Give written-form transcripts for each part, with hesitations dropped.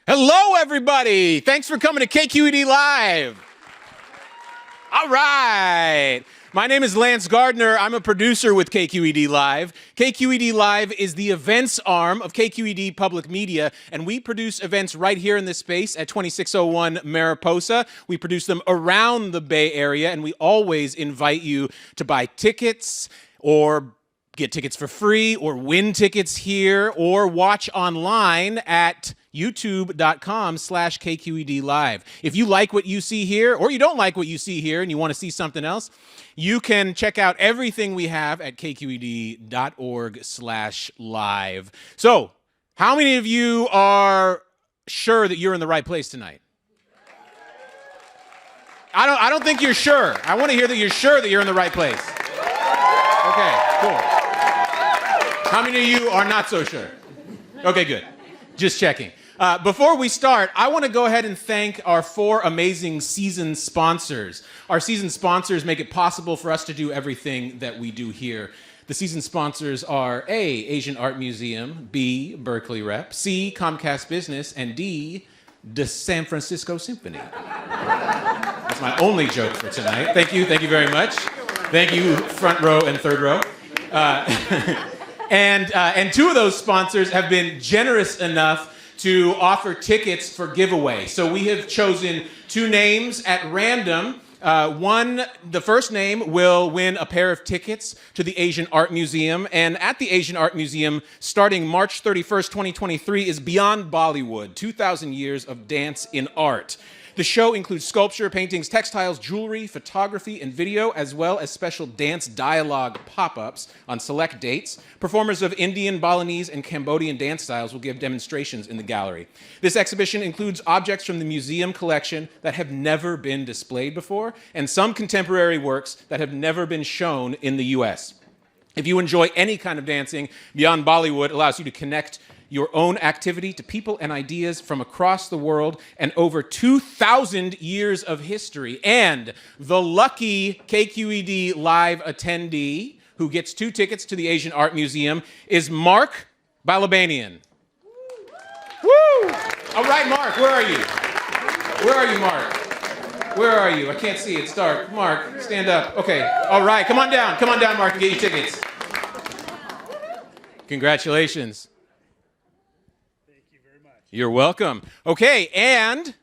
Hello, everybody. Thanks for coming to KQED Live. All right. My name is Lance Gardner. I'm a producer with KQED Live. KQED Live is the events arm of KQED Public Media, and we produce events right here in this space at 2601 Mariposa. We produce them around the Bay Area, and we always invite you to buy tickets or get tickets for free or win tickets here or watch online at youtube.com/KQED Live. If you like what you see here or you don't like what you see here and you want to see something else, you can check out everything we have at kqed.org/live. So, how many of you are sure that you're in the right place tonight? I don't think you're sure. I want to hear that you're sure that you're in the right place. Okay, cool. How many of you are not so sure? Okay, good. Just checking. Before we start, I want to go ahead and thank our 4 amazing season sponsors. Our season sponsors make it possible for us to do everything that we do here. The season sponsors are A, Asian Art Museum, B, Berkeley Rep, C, Comcast Business, and D, the San Francisco Symphony. That's my only joke for tonight. Thank you very much. Thank you, front row and third row. And 2 of those sponsors have been generous enough to offer tickets for giveaway. So we have chosen 2 names at random. The first name will win a pair of tickets to the Asian Art Museum. And at the Asian Art Museum, starting March 31st, 2023, is Beyond Bollywood, 2,000 Years of Dance in Art. The show includes sculpture, paintings, textiles, jewelry, photography, and video, as well as special dance dialogue pop-ups on select dates. Performers of Indian, Balinese, and Cambodian dance styles will give demonstrations in the gallery. This exhibition includes objects from the museum collection that have never been displayed before, and some contemporary works that have never been shown in the U.S. If you enjoy any kind of dancing, Beyond Bollywood allows you to connect your own activity to people and ideas from across the world and over 2,000 years of history. And the lucky KQED Live attendee who gets 2 tickets to the Asian Art Museum is Mark Balabanian. Woo! All right, Mark, where are you? Where are you, Mark? Where are you? I can't see. It's dark. Mark, stand up. Okay. All right, come on down. Come on down, Mark, and get your tickets. Congratulations. You're welcome. Okay, and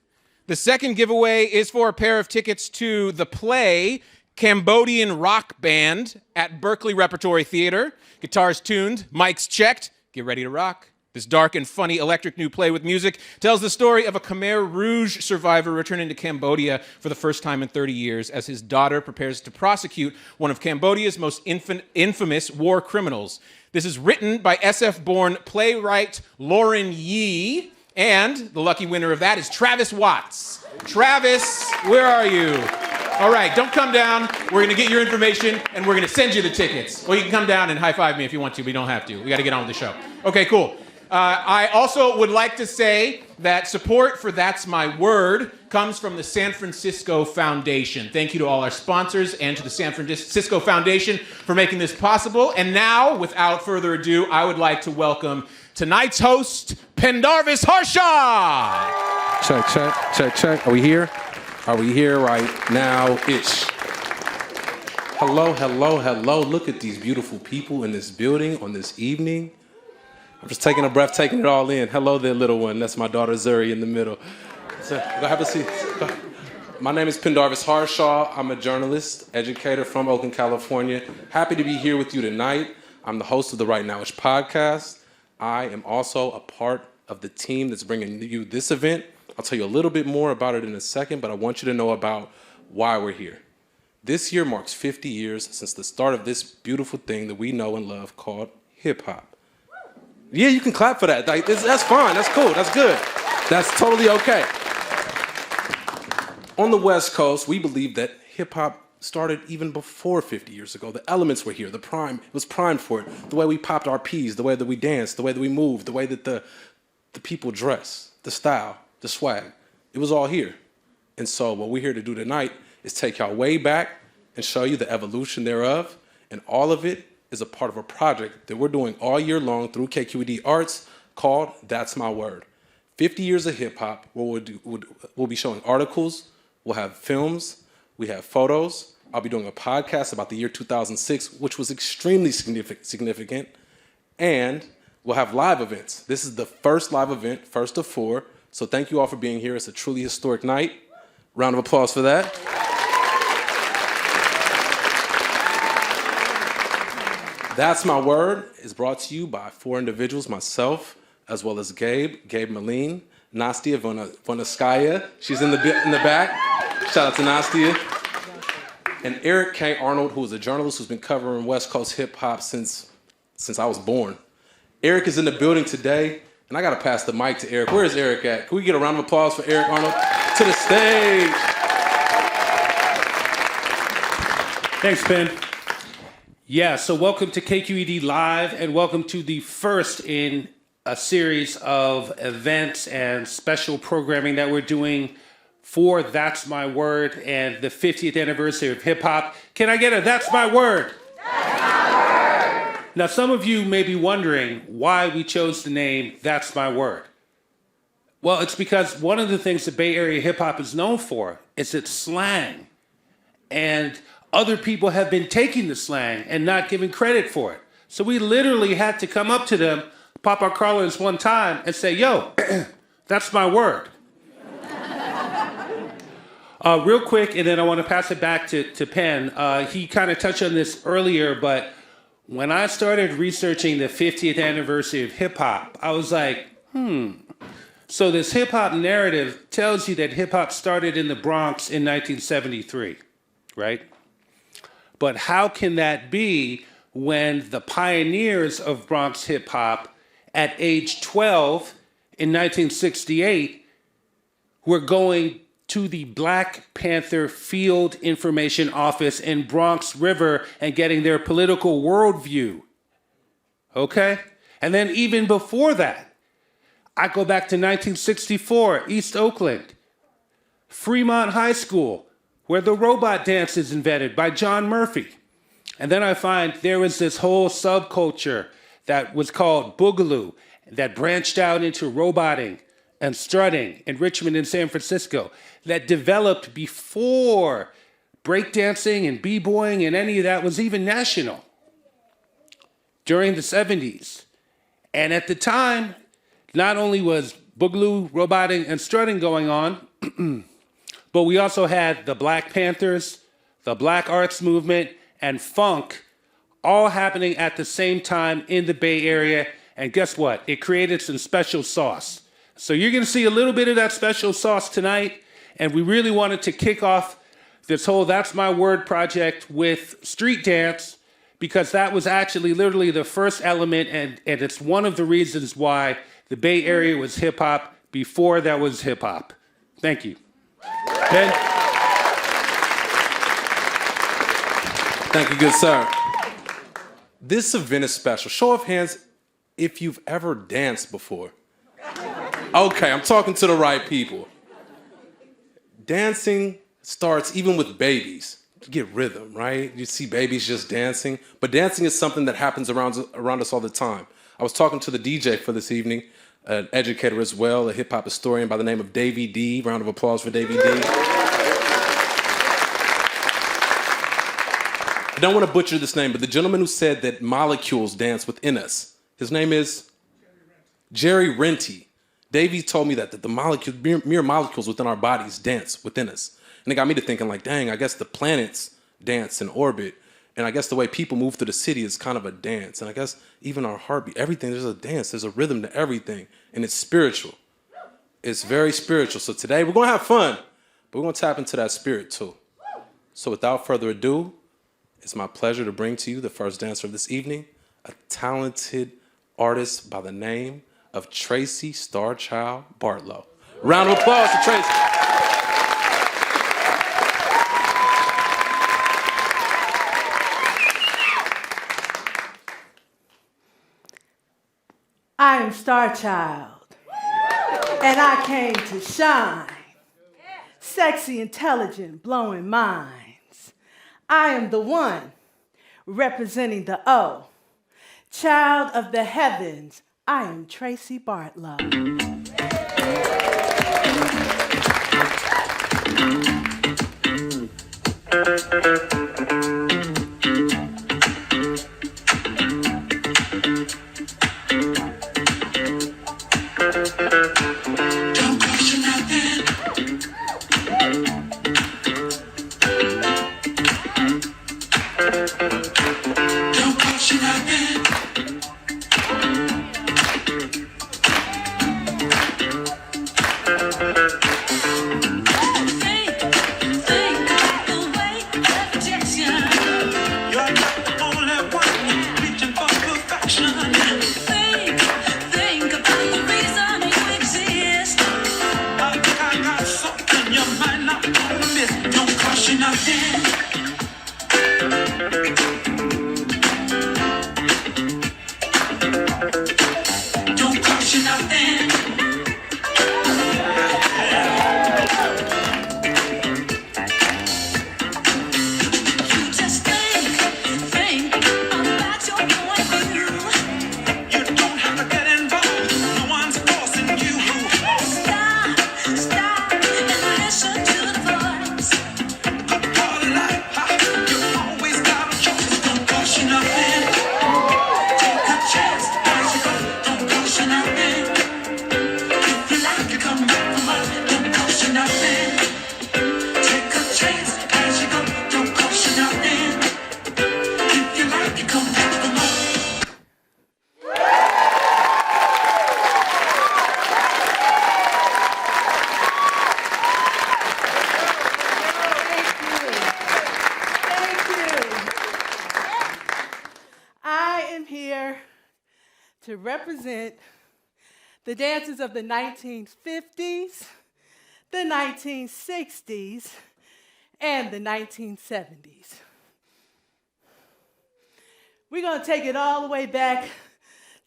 the second giveaway is for a pair of tickets to the play Cambodian Rock Band at Berkeley Repertory Theater. Guitars tuned, mics checked. Get ready to rock. This dark and funny electric new play with music tells the story of a Khmer Rouge survivor returning to Cambodia for the first time in 30 years as his daughter prepares to prosecute one of Cambodia's most infamous war criminals. This is written by SF-born playwright Lauren Yee, and the lucky winner of that is Travis Watts. Travis, where are you? All right, don't come down. We're going to get your information, and we're going to send you the tickets. Well, you can come down and high-five me if you want to, but you don't have to. We got to get on with the show. Okay, cool. I also would like to say that support for That's My Word comes from the San Francisco Foundation. Thank you to all our sponsors and to the San Francisco Foundation for making this possible. And now, without further ado, I would like to welcome tonight's host, Pendarvis Harshaw. Check. Are we here? Are we here right now-ish? Hello. Look at these beautiful people in this building on this evening. I'm just taking a breath, taking it all in. Hello there, little one. That's my daughter, Zuri, in the middle. So, go have a seat. Go. My name is Pendarvis Harshaw. I'm a journalist, educator from Oakland, California. Happy to be here with you tonight. I'm the host of the Rightnowish podcast. I am also a part of the team that's bringing you this event. I'll tell you a little bit more about it in a second, but I want you to know about why we're here. This year marks 50 years since the start of this beautiful thing that we know and love called hip-hop. Yeah, you can clap for that. Like, that's fine. That's cool. That's good. That's totally okay. On the West Coast, we believe that hip-hop started even before 50 years ago. The elements were here. It was primed for it. The way we popped our P's, the way that we danced, the way that we moved, the way that the people dress, the style, the swag. It was all here. And so what we're here to do tonight is take y'all way back and show you the evolution thereof. And all of it is a part of a project that we're doing all year long through KQED Arts called That's My Word. 50 years of hip hop. We'll be showing articles. We'll have films. We have photos. I'll be doing a podcast about the year 2006, which was extremely significant. And we'll have live events. This is the first live event, first of 4. So thank you all for being here. It's a truly historic night. Round of applause for that. That's My Word is brought to you by 4 individuals, myself, as well as Gabe Malin, Nastia Vonaskaya. She's in the back. Shout out to Nastia. And Eric K. Arnold, who is a journalist who's been covering West Coast hip hop since I was born. Eric is in the building today, and I gotta pass the mic to Eric. Where is Eric at? Can we get a round of applause for Eric Arnold? To the stage. Thanks, Ben. Yeah, so welcome to KQED Live, and welcome to the first in a series of events and special programming that we're doing for That's My Word and the 50th anniversary of hip hop. Can I get a That's My Word? That's my word! Now, some of you may be wondering why we chose the name That's My Word. Well, it's because one of the things the Bay Area hip hop is known for is its slang. And other people have been taking the slang and not giving credit for it. So we literally had to come up to them, pop our collars one time, and say, yo, that's my word. Real quick, and then I want to pass it back to Penn. He kind of touched on this earlier, but when I started researching the 50th anniversary of hip hop, I was like, So this hip hop narrative tells you that hip hop started in the Bronx in 1973, right? But how can that be when the pioneers of Bronx hip hop at age 12 in 1968 were going to the Black Panther Field Information Office in Bronx River and getting their political worldview? Okay? And then even before that, I go back to 1964, East Oakland, Fremont High School, where the robot dance is invented by John Murphy. And then I find there was this whole subculture that was called Bugaloo that branched out into roboting and strutting in Richmond and San Francisco that developed before breakdancing and b-boying and any of that was even national during the 70s. And at the time, not only was Bugaloo, roboting, and strutting going on, but we also had the Black Panthers, the Black Arts Movement, and funk all happening at the same time in the Bay Area. And guess what? It created some special sauce. So you're going to see a little bit of that special sauce tonight. And we really wanted to kick off this whole That's My Word project with street dance, because that was actually literally the first element. And it's one of the reasons why the Bay Area was hip hop before that was hip hop. Thank you. Ben? Thank you, good sir. This event is special. Show of hands if you've ever danced before. Okay, I'm talking to the right people. Dancing starts even with babies. You get rhythm, right? You see babies just dancing. But dancing is something that happens around us all the time. I was talking to the DJ for this evening, an educator as well, a hip-hop historian by the name of Davey D. Round of applause for Davey D. I don't want to butcher this name, but the gentleman who said that molecules dance within us, his name is Jerry Renty. Davey told me that the mere molecules within our bodies dance within us. And it got me to thinking like, dang, I guess the planets dance in orbit. And I guess the way people move through the city is kind of a dance. And I guess even our heartbeat, everything, there's a dance, there's a rhythm to everything. And it's spiritual. It's very spiritual. So today we're going to have fun, but we're going to tap into that spirit too. So without further ado, it's my pleasure to bring to you the first dancer of this evening, a talented artist by the name of Tracy Starchild Bartlo. Round of applause for Tracy. I am Starchild, and I came to shine. Sexy, intelligent, blowing minds. I am the one representing the O. Child of the heavens, I am Tracy Bartlo. To represent the dances of the 1950s, the 1960s, and the 1970s. We're going to take it all the way back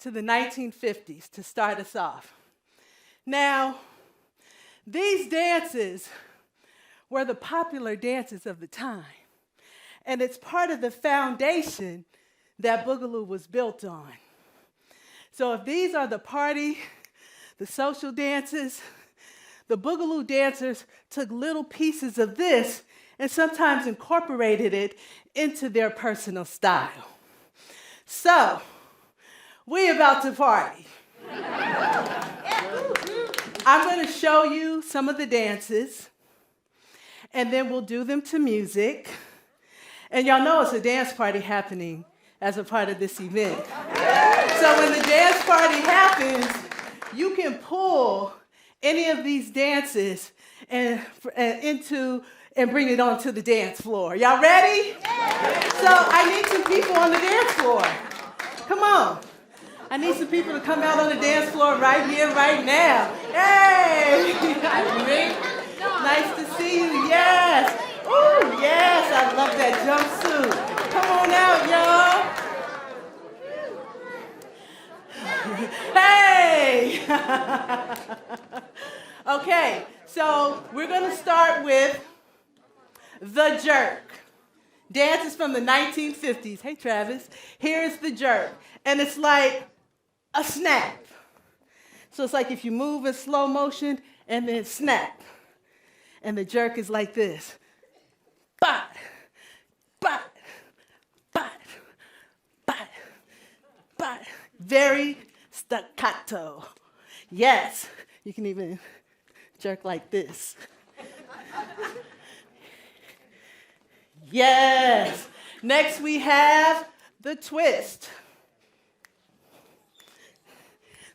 to the 1950s to start us off. Now, these dances were the popular dances of the time, and it's part of the foundation that Bugaloo was built on. So if these are the party, the social dances, the Bugaloo dancers took little pieces of this and sometimes incorporated it into their personal style. So, we about to party. I'm going to show you some of the dances, and then we'll do them to music. And y'all know it's a dance party happening as a part of this event. So when the dance party happens, you can pull any of these dances and bring it onto the dance floor. Y'all ready? So I need some people on the dance floor. Come on. I need some people to come out on the dance floor right here, right now. Hey! Nice to see you, yes. Ooh, yes, I love that jumpsuit. Come on out, y'all. Hey! Okay, so we're going to start with the jerk. Dance is from the 1950s. Hey, Travis. Here's the jerk. And it's like a snap. So it's like if you move in slow motion and then snap. And the jerk is like this. Bot, bot, bot, bot, bot. Very staccato. Yes, you can even jerk like this. Yes. Next we have the twist.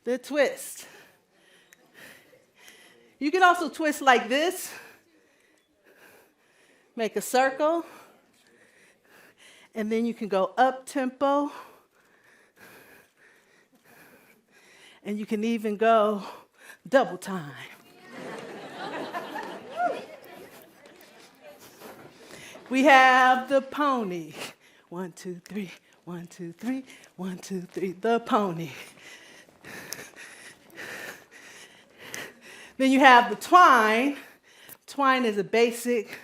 The twist. You can also twist like this. Make a circle. And then you can go up tempo. And you can even go double time. We have the pony. 1, 2, 3, 1, 2, 3, 1, 2, 3, the pony. Then you have the twine. Twine is a basic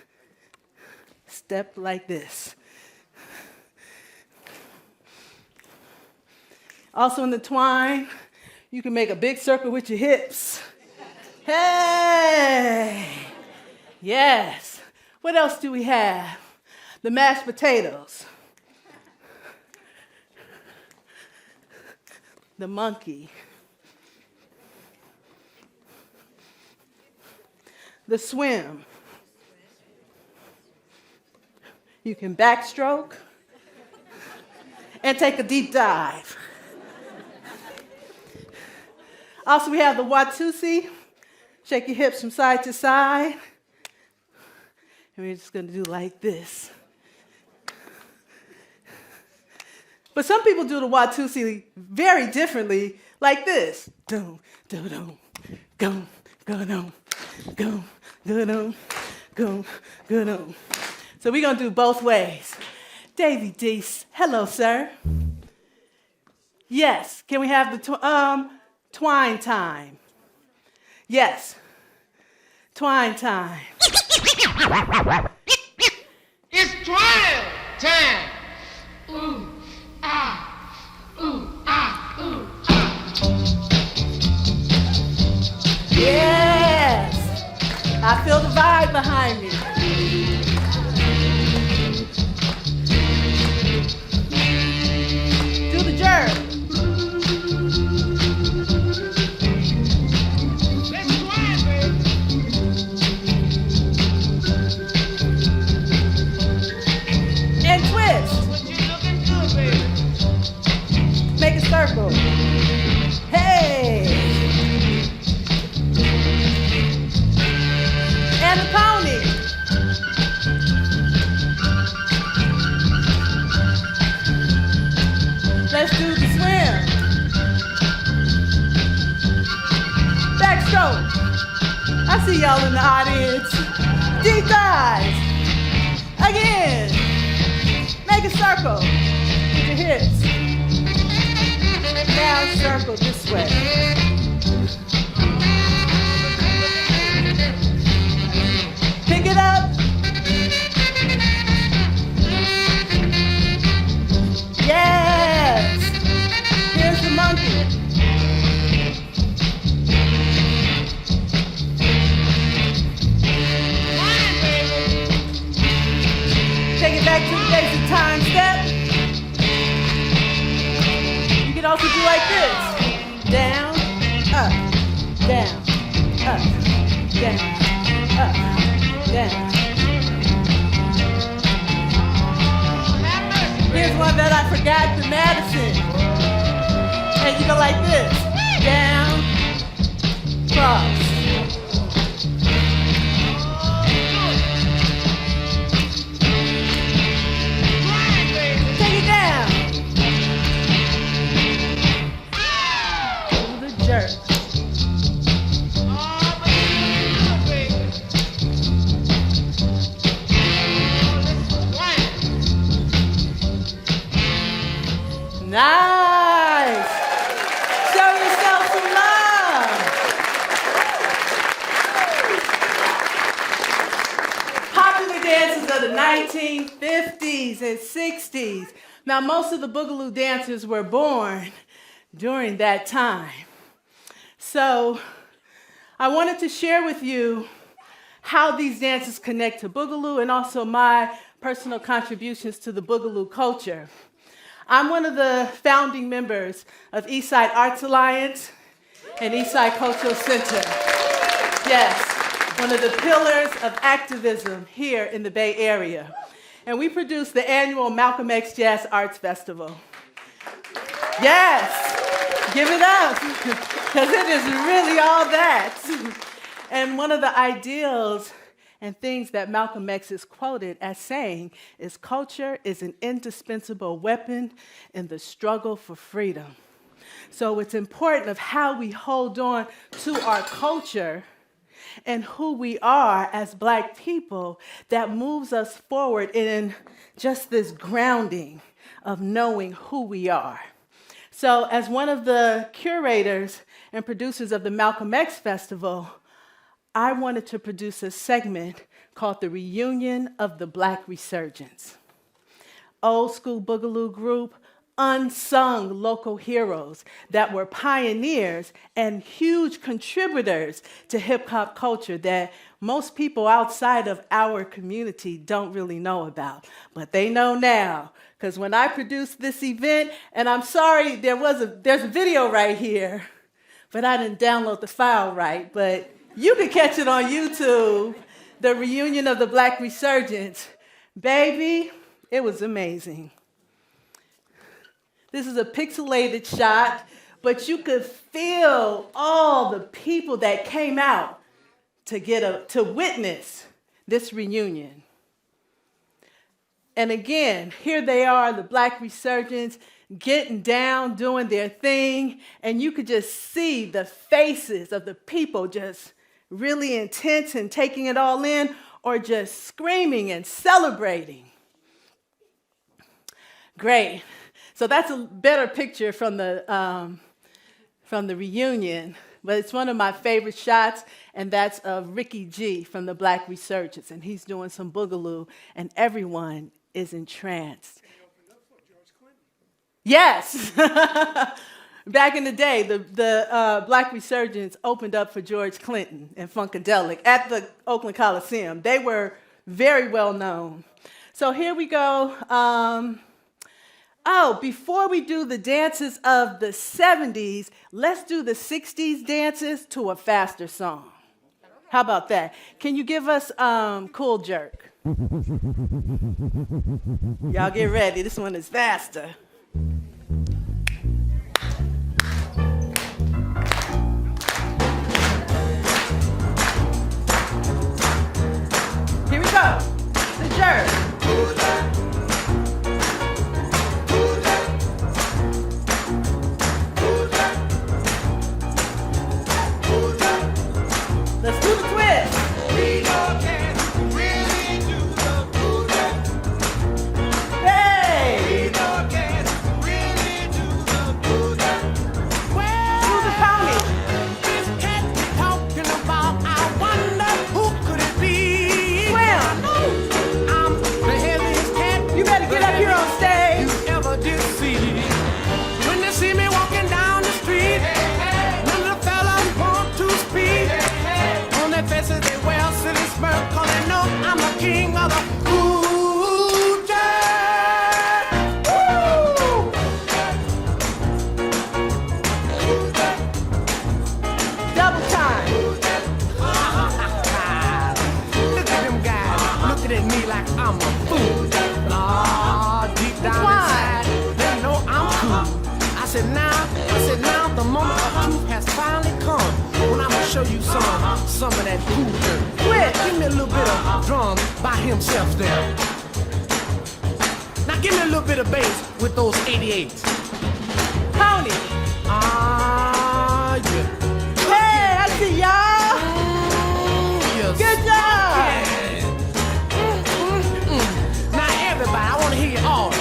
step like this. Also in the twine, you can make a big circle with your hips. Hey! Yes. What else do we have? the mashed potatoes, the monkey, the swim. You can backstroke and take a deep dive. Also, we have the Watusi. Shake your hips from side to side. And we're just going to do like this. But some people do the Watusi very differently, like this. Dum, dum, dum, gum, gum, gum, gum, gum, gum. So we're going to do both ways. Davy Deese, hello, sir. Yes, can we have the twine time? Yes, twine time. It's twine time. Ooh, ah, ooh, ah, ooh, ah. Yes, I feel the vibe behind me. Do the jerk. Let's twine, baby. And twist. But you looking good, baby. Make a circle. Hey. And the pony. Let's do the swim. Backstroke. I see y'all in the audience. Deep dives. Again. Make a circle with your hips. Now circle this way. Pick it up. Yes. Here's the monkey. Twine, baby. Take it back to the basic time step. You can also do like this. Down, up, down, up, down, up, down. Here's one that I forgot, the Madison. And you go like this. Down, cross. Twine, baby. Take it down. Do the jerk. Oh, but you looking good, baby. Oh, let's twine. Nice. Show yourself some love. Popular dances of the 1950s and 60s. Now, most of the Bugaloo dancers were born during that time. So, I wanted to share with you how these dances connect to Bugaloo and also my personal contributions to the Bugaloo culture. I'm one of the founding members of Eastside Arts Alliance and Eastside Cultural Center. Yes, one of the pillars of activism here in the Bay Area. And we produce the annual Malcolm X Jazz Arts Festival. Yes, give it up, because it is really all that. And one of the ideals and things that Malcolm X is quoted as saying is culture is an indispensable weapon in the struggle for freedom. So it's important of how we hold on to our culture and who we are as Black people that moves us forward in just this grounding of knowing who we are. So as one of the curators and producers of the Malcolm X Festival, I wanted to produce a segment called The Reunion of the Black Resurgence. Old school Bugaloo group, unsung local heroes that were pioneers and huge contributors to hip-hop culture that most people outside of our community don't really know about. But they know now, because when I produced this event, and I'm sorry, there's a video right here, but I didn't download the file right, but you can catch it on YouTube, the reunion of the Black Resurgence. Baby, it was amazing. This is a pixelated shot, but you could feel all the people that came out to witness this reunion. And again, here they are, the Black Resurgence, getting down, doing their thing, and you could just see the faces of the people just really intense and taking it all in, or just screaming and celebrating. Great. So that's a better picture from the reunion, but it's one of my favorite shots, and that's of Ricky G from the Black Resurgence, and he's doing some Bugaloo, and everyone is entranced. Yes. Back in the day, the Black Resurgence opened up for George Clinton and Funkadelic at the Oakland Coliseum. They were very well known. So here we go. Before we do the dances of the 70s, let's do the 60s dances to a faster song. How about that? Can you give us Cool Jerk? Y'all get ready. This one is faster. Here we go. The jerk. Let's do the twist. We can really do the booty. Hey! We can really do the booty. Well, do the pony. This cat we talking about, I wonder who could it be? Swim. I'm the heaviest cat You better get up here on stage. you ever did see. When they see me walking down the street, none of the fellas want to speak. On their faces they wear silly smirk, 'cause they know I'm the king of the cool jack. Woo! Double time. Look at them guys looking at me like I'm a fool. Deep down Why? inside, they know I'm cool. I said now, the moment of truth has finally come. When I'ma show you some of that cool dirt. Twist. Give me a little bit of drum by himself there. Now give me a little bit of bass with those 88s. Pony. Ah, yeah. Hey, I see y'all. Yes. Good job. Now everybody, I want to hear you all.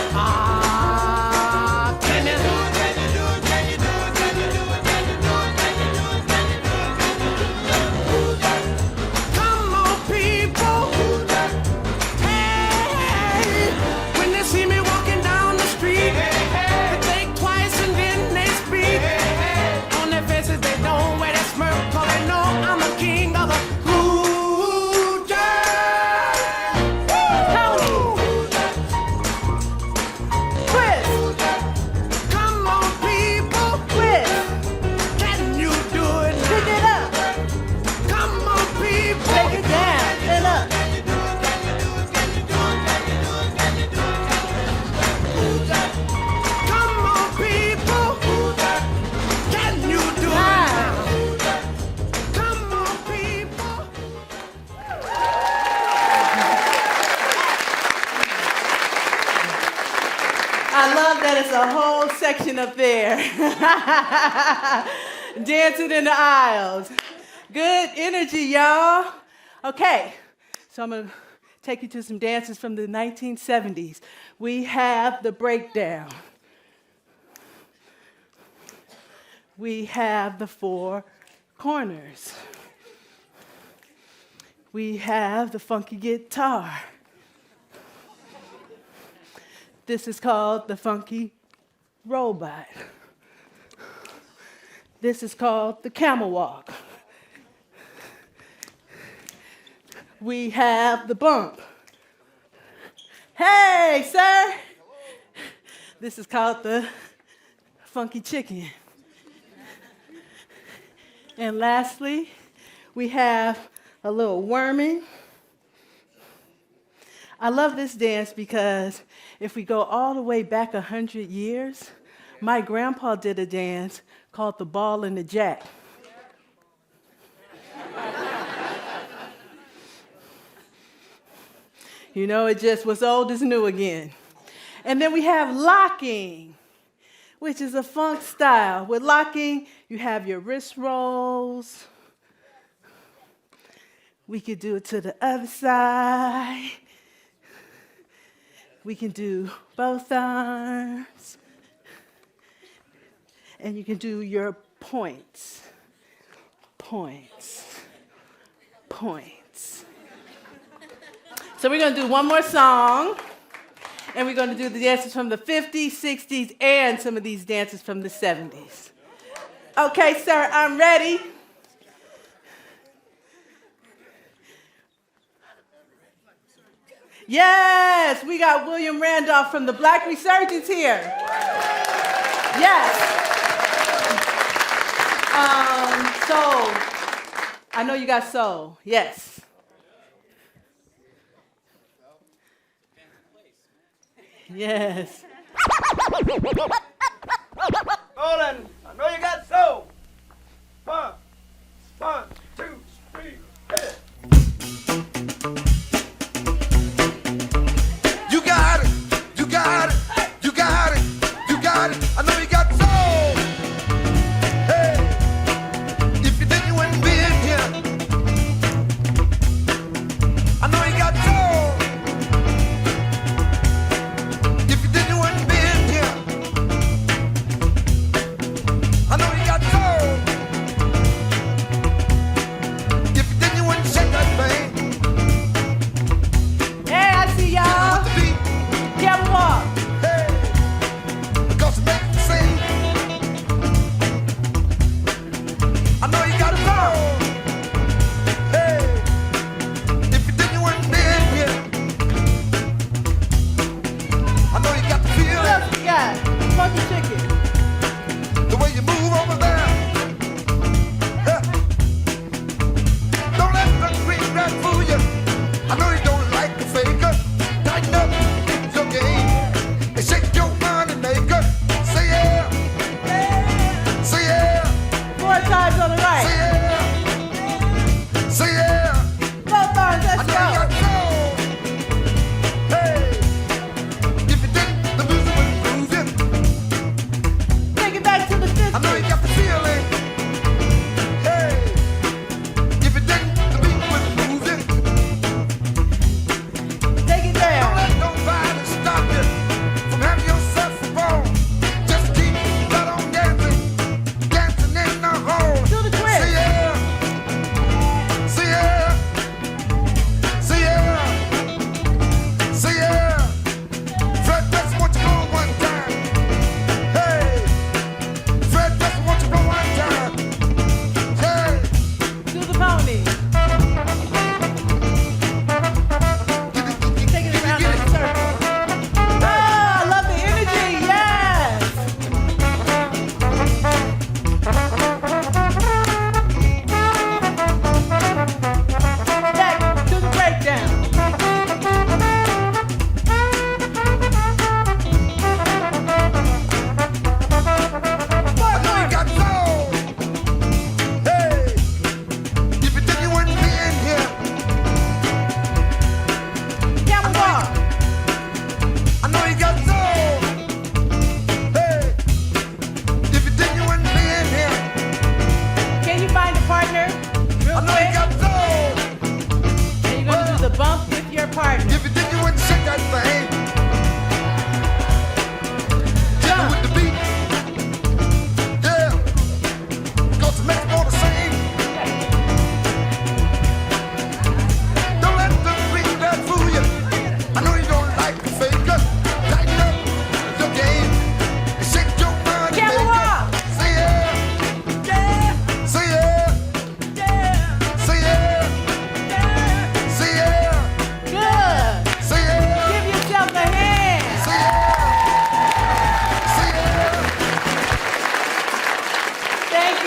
Can you do it? Can you do it? Can you do it? Can you do it? Can you do it? Can you do it? Can you do it? Come on, people. Hey, when they see me walking down the street, they think twice and then they speak. On their faces they don't wear that smirk, 'cause they know I'm the king of the cool jack. Pony. Twist. Come on, people, Twist. can you do it now? Pick it up. Come on, people. Take it down and up. Come on, people. Can you do it now? Come on, people. I love that it's a whole section up there. Dancing in the aisles. Good energy, y'all. Okay, so I'm going to take you to some dances from the 1970s. We have the breakdown. We have the four corners. We have the funky guitar. This is called the funky robot. This is called the camel walk. We have the bump. Hey, sir. This is called the funky chicken. And lastly, we have a little worming. I love this dance because if we go all the way back 100 years, my grandpa did a dance called the ball and the jack. You know, it just was old as new again. And then we have locking, which is a funk style. With locking, you have your wrist rolls. We could do it to the other side. We can do both arms. And you can do your points, points, points. So we're going to do one more song, and we're going to do the dances from the 50s, 60s, and some of these dances from the 70s. Okay, sir, I'm ready. Yes, we got William Randolph from the Black Resurgence here. Yes. Soul. I know you got soul. Yes. Yes. Roland, I know you got soul. 1, 2, 3, hit. You got it, you got it, you got it, you got it. I know you got soul. Hey, if you didn't, you wouldn't be in here. I know you got soul. If you didn't, you wouldn't be in here.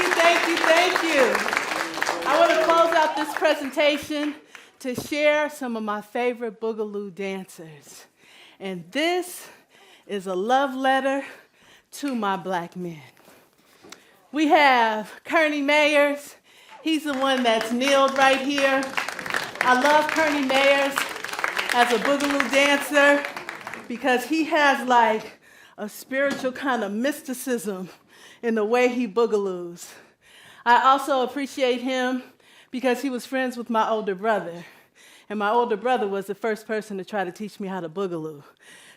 Thank you. I want to close out this presentation to share some of my favorite Bugaloo dancers. And this is a love letter to my black men. We have Kearney Mayers. He's the one that's kneeled right here. I love Kearney Mayers as a Bugaloo dancer because he has like a spiritual kind of mysticism in the way he boogaloos. I also appreciate him because he was friends with my older brother. And my older brother was the first person to try to teach me how to boogaloo.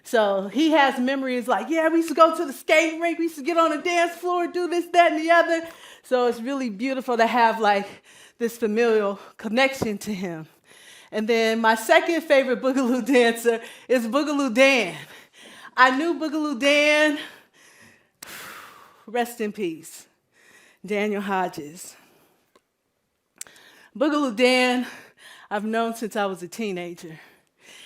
So he has memories like, yeah, we used to go to the skating rink, we used to get on the dance floor, do this, that, and the other. So it's really beautiful to have like this familial connection to him. And then my second favorite Bugaloo dancer is Bugaloo Dan. I knew Bugaloo Dan, rest in peace, Daniel Hodges. Bugaloo Dan, I've known since I was a teenager.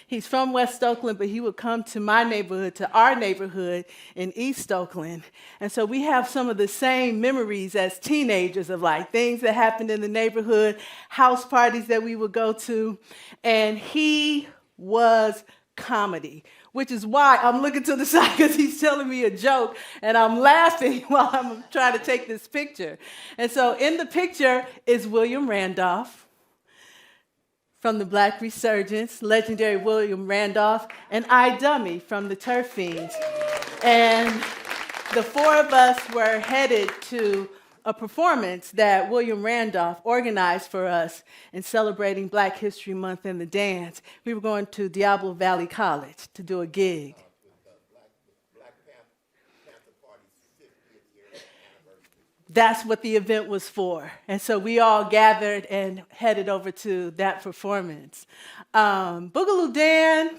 He's from West Oakland, but he would come to my neighborhood, to our neighborhood in East Oakland. And so we have some of the same memories as teenagers of like things that happened in the neighborhood, house parties that we would go to. And he was comedy, which is why I'm looking to the side because he's telling me a joke and I'm laughing while I'm trying to take this picture. And so in the picture is William Randolph from the Black Resurgence, legendary William Randolph, and I Dummy from the Turf Fiends. And the four of us were headed to a performance that William Randolph organized for us in celebrating Black History Month and the dance. We were going to Diablo Valley College to do a gig. That's what the event was for. And so we all gathered and headed over to that performance. Bugaloo Dan,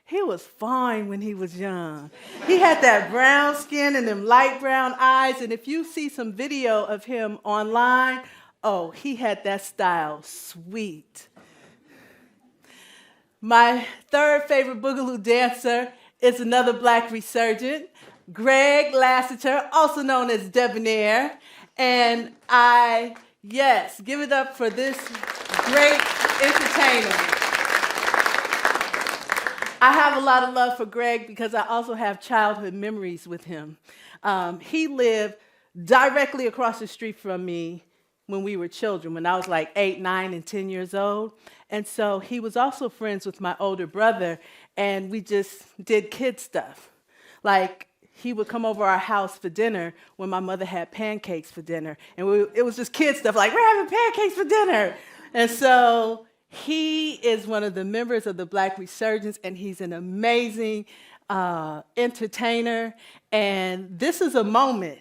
he was fine when he was young. He had that brown skin and them light brown eyes. And if you see some video of him online, oh, he had that style sweet. My third favorite Bugaloo dancer is another Black resurgent, Greg Lassiter, also known as Debonair. And give it up for this great entertainer. I have a lot of love for Greg because I also have childhood memories with him. He lived directly across the street from me when we were children, when I was like 8, 9, and 10 years old. And so he was also friends with my older brother, and we just did kid stuff. Like, he would come over our house for dinner when my mother had pancakes for dinner. And it was just kid stuff, like, we're having pancakes for dinner. And so he is one of the members of the Black Resurgence, and he's an amazing entertainer. And this is a moment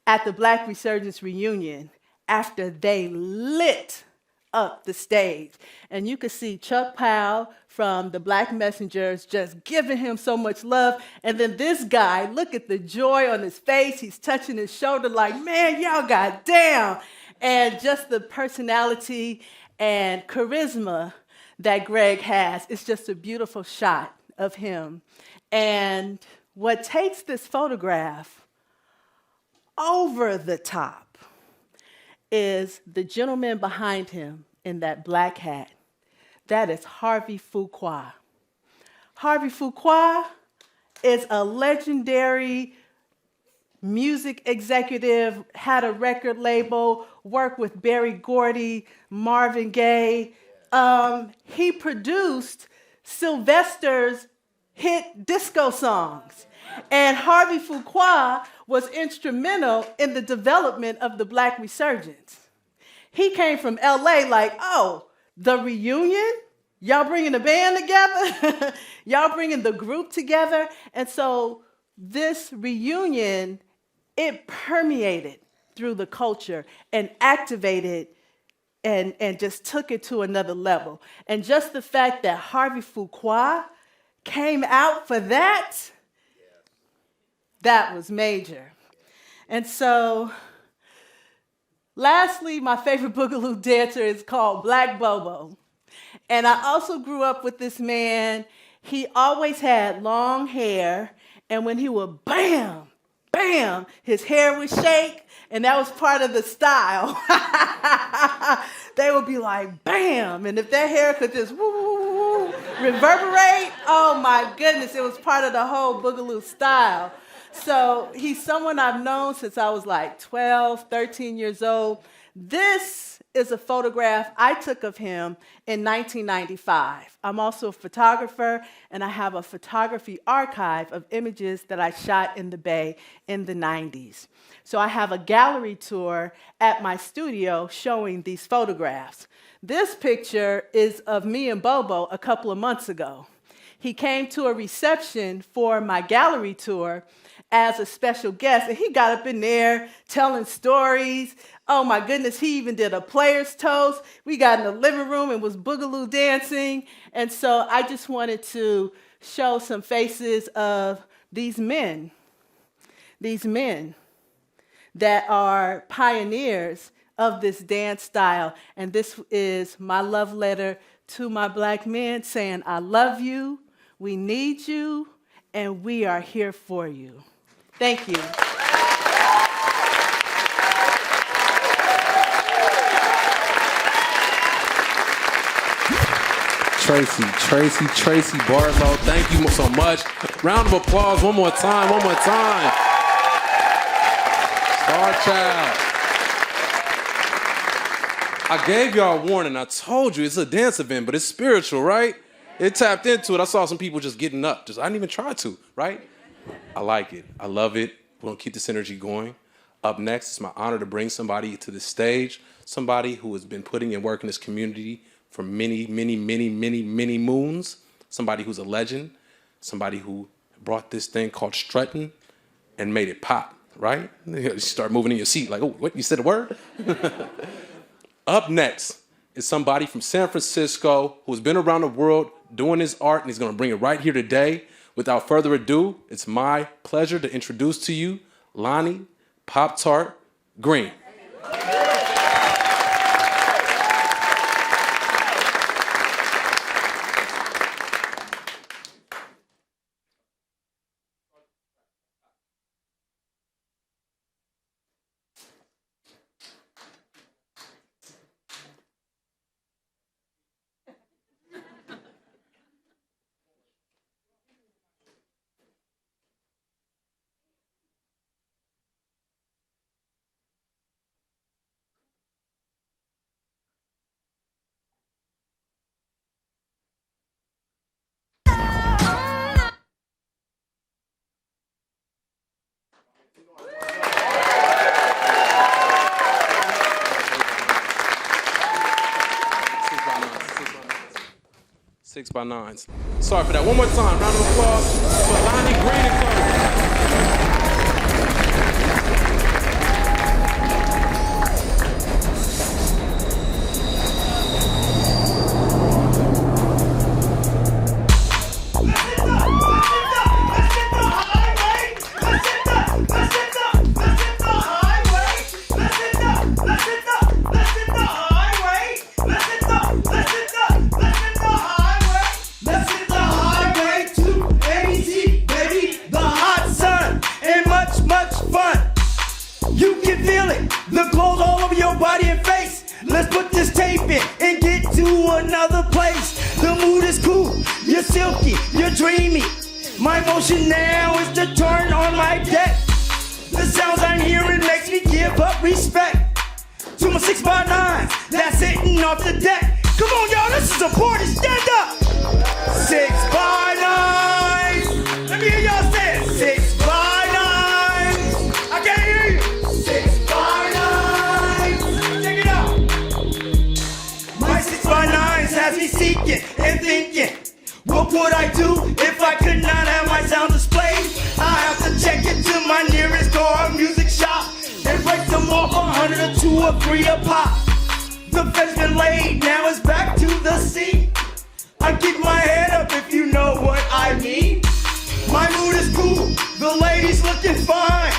at the Black Resurgence reunion after they lit up the stage. And you could see Chuck Powell from the Black Messengers just giving him so much love. And then this guy, look at the joy on his face. He's touching his shoulder like, man, y'all got down. And just the personality and charisma that Greg has. It's just a beautiful shot of him. And what takes this photograph over the top is the gentleman behind him in that black hat. That is Harvey Fuqua. Harvey Fuqua is a legendary music executive, had a record label, worked with Berry Gordy, Marvin Gaye. He produced Sylvester's hit disco songs. And Harvey Fuqua was instrumental in the development of the Black Resurgence. He came from LA like, oh, the reunion? Y'all bringing the band together? Y'all bringing the group together? And so this reunion, it permeated through the culture and activated and just took it to another level. And just the fact that Harvey Fuqua came out for that, that was major. And so, lastly, my favorite Bugaloo dancer is called Black Bobo. And I also grew up with this man. He always had long hair, and when he would bam, bam, his hair would shake, and that was part of the style. They would be like, bam, and if their hair could just woo, reverberate, oh my goodness, it was part of the whole Bugaloo style. So he's someone I've known since I was like 12, 13 years old. This is a photograph I took of him in 1995. I'm also a photographer, and I have a photography archive of images that I shot in the Bay in the 90s. So I have a gallery tour at my studio showing these photographs. This picture is of me and Bobo a couple of months ago. He came to a reception for my gallery tour as a special guest, and he got up in there telling stories. Oh my goodness, he even did a player's toast. We got in the living room and was Bugaloo dancing. And so I just wanted to show some faces of these men that are pioneers of this dance style. And this is my love letter to my black men saying, I love you, we need you, and we are here for you. Thank you. Tracy Bartlo, thank you so much. Round of applause one more time. Starchild. I gave y'all a warning. I told you it's a dance event, but it's spiritual, right? It tapped into it. I saw some people just getting up. I didn't even try to, right? I like it. I love it. We're going to keep this energy going. Up next, it's my honor to bring somebody to the stage, somebody who has been putting in work in this community for many moons, somebody who's a legend, somebody who brought this thing called strutting and made it pop, right? You start moving in your seat like, oh, what, you said a word? Up next is somebody from San Francisco who's been around the world doing his art, and he's going to bring it right here today. Without further ado, it's my pleasure to introduce to you Lonnie Poptart Green. Six by nines. Sorry for that. One more time. Round of applause for Lonnie Green and now is to turn on my deck. The sounds I'm hearing makes me give up respect to my 6x9s that's sitting off the deck. Come on, y'all, this is a party. Stand up. 6x9s. Let me hear y'all say it. 6x9s. I can't hear you. 6x9s. Check it out. My 6x9s has me seeking and thinking. What would I do if I could not have my sound displayed? I have to check it to my nearest car music shop and break them off 100 or 2 or 3 a pop. The fence been laid, now it's back to the sea. I keep my head up if you know what I mean. My mood is cool, the ladies looking fine.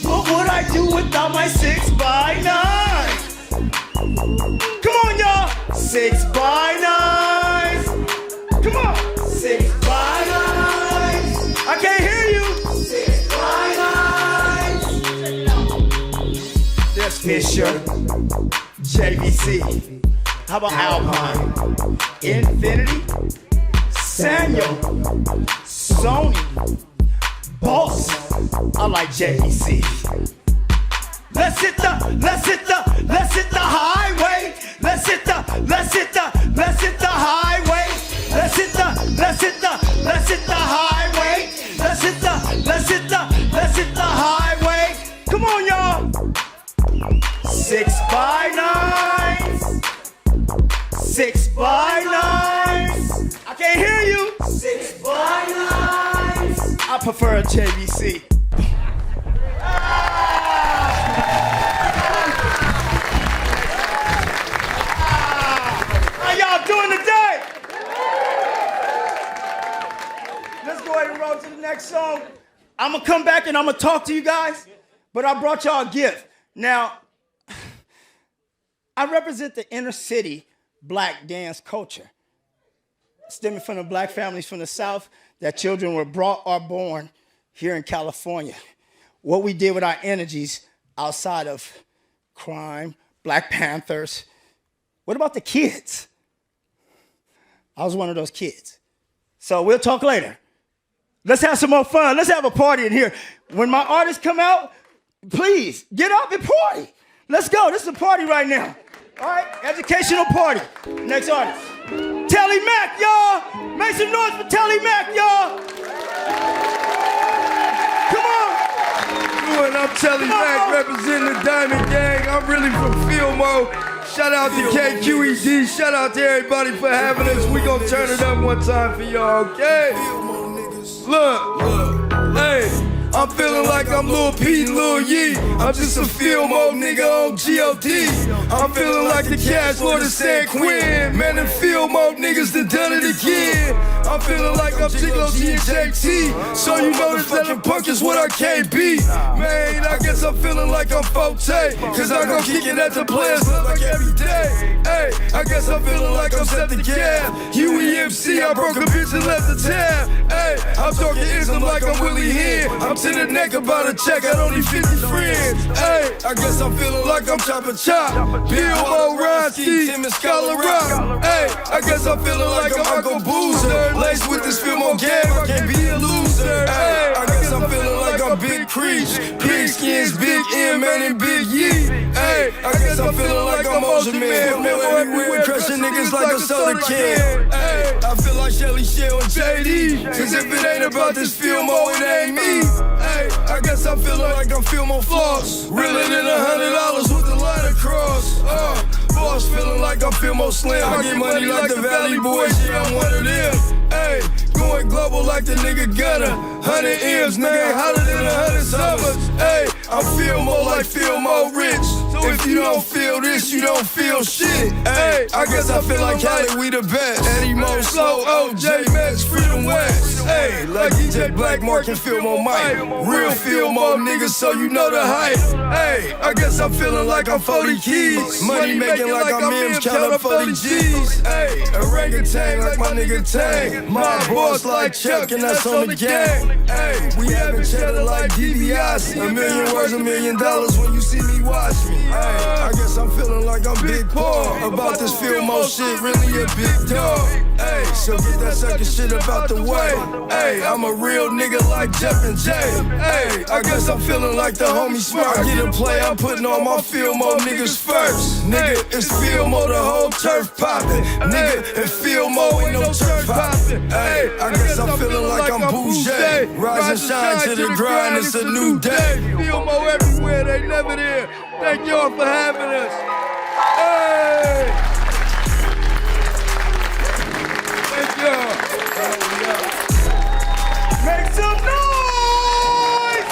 What would I do without my 6x9? Come on, y'all, 6x9s. Come on, 6x9s. I can't hear you. 6x9s. Morris Fisher, JVC. How about Alpine? Infinity, Samuel, Sony, Boss. I like JVC. Let's hit the highway. Let's hit the highway. Let's hit the highway. Let's hit the highway. Let's hit the highway. Come on, y'all. 6 by 9s. 6 by 9s. I can't hear you. 6 by 9s. I prefer a JVC. How y'all doing today? Let's go ahead and roll to the next song. I'm gonna come back and I'm gonna talk to you guys, but I brought y'all a gift. Now, I represent the inner city black dance culture, stemming from the black families from the South that children were brought or born here in California. What we did with our energies outside of crime, Black Panthers. What about the kids? I was one of those kids. So we'll talk later. Let's have some more fun. Let's have a party in here. When my artists come out, please get up and party. Let's go. This is a party right now. All right? Educational party. Next artist. Telly Mac, y'all. Make some noise for Telly Mac, y'all. Come on. I'm Telly Mac, representing the Diamond Gang. I'm really from Fillmore. Shout out to KQED. Shout out to everybody for having us. We gonna turn it up one time for y'all, okay? Look, hey, I'm feeling like I'm Lil Pete and Lil Yee. I'm just a Fillmore nigga on G.O.D. I'm feeling like the Cash Lord of San Quinn. Man, them Fillmore niggas done it again. I'm feeling like I'm Chico G and JT. So you know that them punk is what I can't be. Man, I guess I'm feeling like I'm Forte. Cause I go kicking at the players like every day. Hey, I guess I'm feeling like I'm set the cab. UEMC, I broke a bitch and left the tab. Hey, I'm talking ism like I'm Willie Hen. I'm to the neck about a check, I don't need 50 friends. Hey, I guess I'm feeling like I'm Chopper Chop. Bill O'Reilly, Tim and Scholar Rock. Hey, I guess I'm feeling like I'm Uncle Boozer. Laced with this Fillmore game, I can't be a loser. Hey, I guess I'm feeling like I'm Big Creech. Big Skins, Big M, man, and Big Yee. Hey, I guess I'm feeling like I'm Ocean Man. Everywhere, crushing niggas like a soda can. Hey, I feel like Shelly Shell and JD. Cause if it ain't about this Fillmore, it ain't me. Hey, I guess I'm feeling like I'm Fillmore Floss. Realer than $100 with the line across. Boss feeling like I'm Fillmore Slim. I get money like the Valley Boys, yeah, I'm one of them. Hey, going global like the nigga Gunner. 100 M's, nigga, hotter than 100 summers. Hey, I'm Fillmore like Fillmore Rich. So if you don't feel this, you don't feel shit. Hey, I guess I feel like Cali, we the best. Eddie Mo, Slow, OJ, Max, Freedom West. Hey, like DJ Black, Mark and Fillmore Mike. Real Fillmore niggas, so you know the hype. Hey, I guess I'm feeling like I'm 40 keys. Money making like I'm Mims, count up 40 G's. Hey, orangutan like my nigga Tang. My boss like Chuck, and that's on the gang. Hey, we having cheddar like DiBiase. $1 million words, $1 million when you see me watch me. Hey, I guess I'm feeling like I'm Big Paul. About this Fillmore shit, really a big dog. Hey, so get that sucker shit about the way. Hey, I'm a real nigga like Jeff and Jay. Hey, I guess I'm feeling like the homie Smart. Get a play, I'm putting on my Fillmore niggas first. Nigga, it's Fillmore, the whole turf poppin'. Nigga, and Fillmore ain't no turf poppin'. Hey, I guess I'm feeling like I'm Bouger. Rise and shine to the grind, it's a new day. Fillmore everywhere, they never there. Thank y'all for having us. Hey! Thank y'all. Make some noise!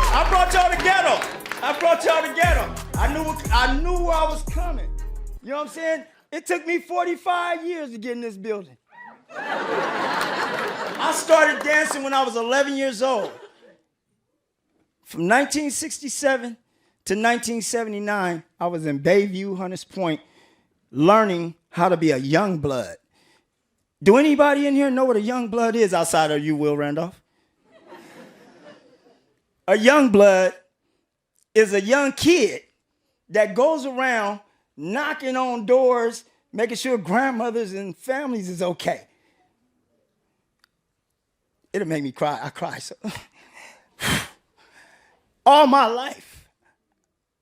I brought y'all to ghetto. I knew where I was coming. You know what I'm saying? It took me 45 years to get in this building. I started dancing when I was 11 years old. From 1967 to 1979, I was in Bayview, Hunters Point, learning how to be a young blood. Do anybody in here know what a young blood is outside of you, Will Randolph? A young blood is a young kid that goes around knocking on doors, making sure grandmothers and families is okay. It'll make me cry. I cry. So. All my life,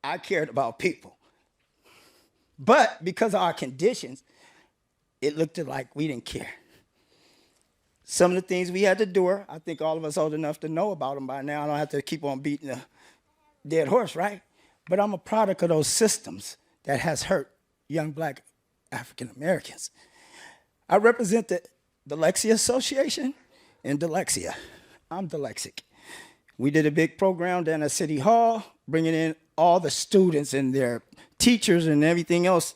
I cared about people. But because of our conditions, it looked like we didn't care. Some of the things we had to do, I think all of us old enough to know about them by now. I don't have to keep on beating a dead horse, right? But I'm a product of those systems that has hurt young black African Americans. I represent the Dyslexia Association in dyslexia. I'm dyslexic. We did a big program down at City Hall, bringing in all the students and their teachers and everything else.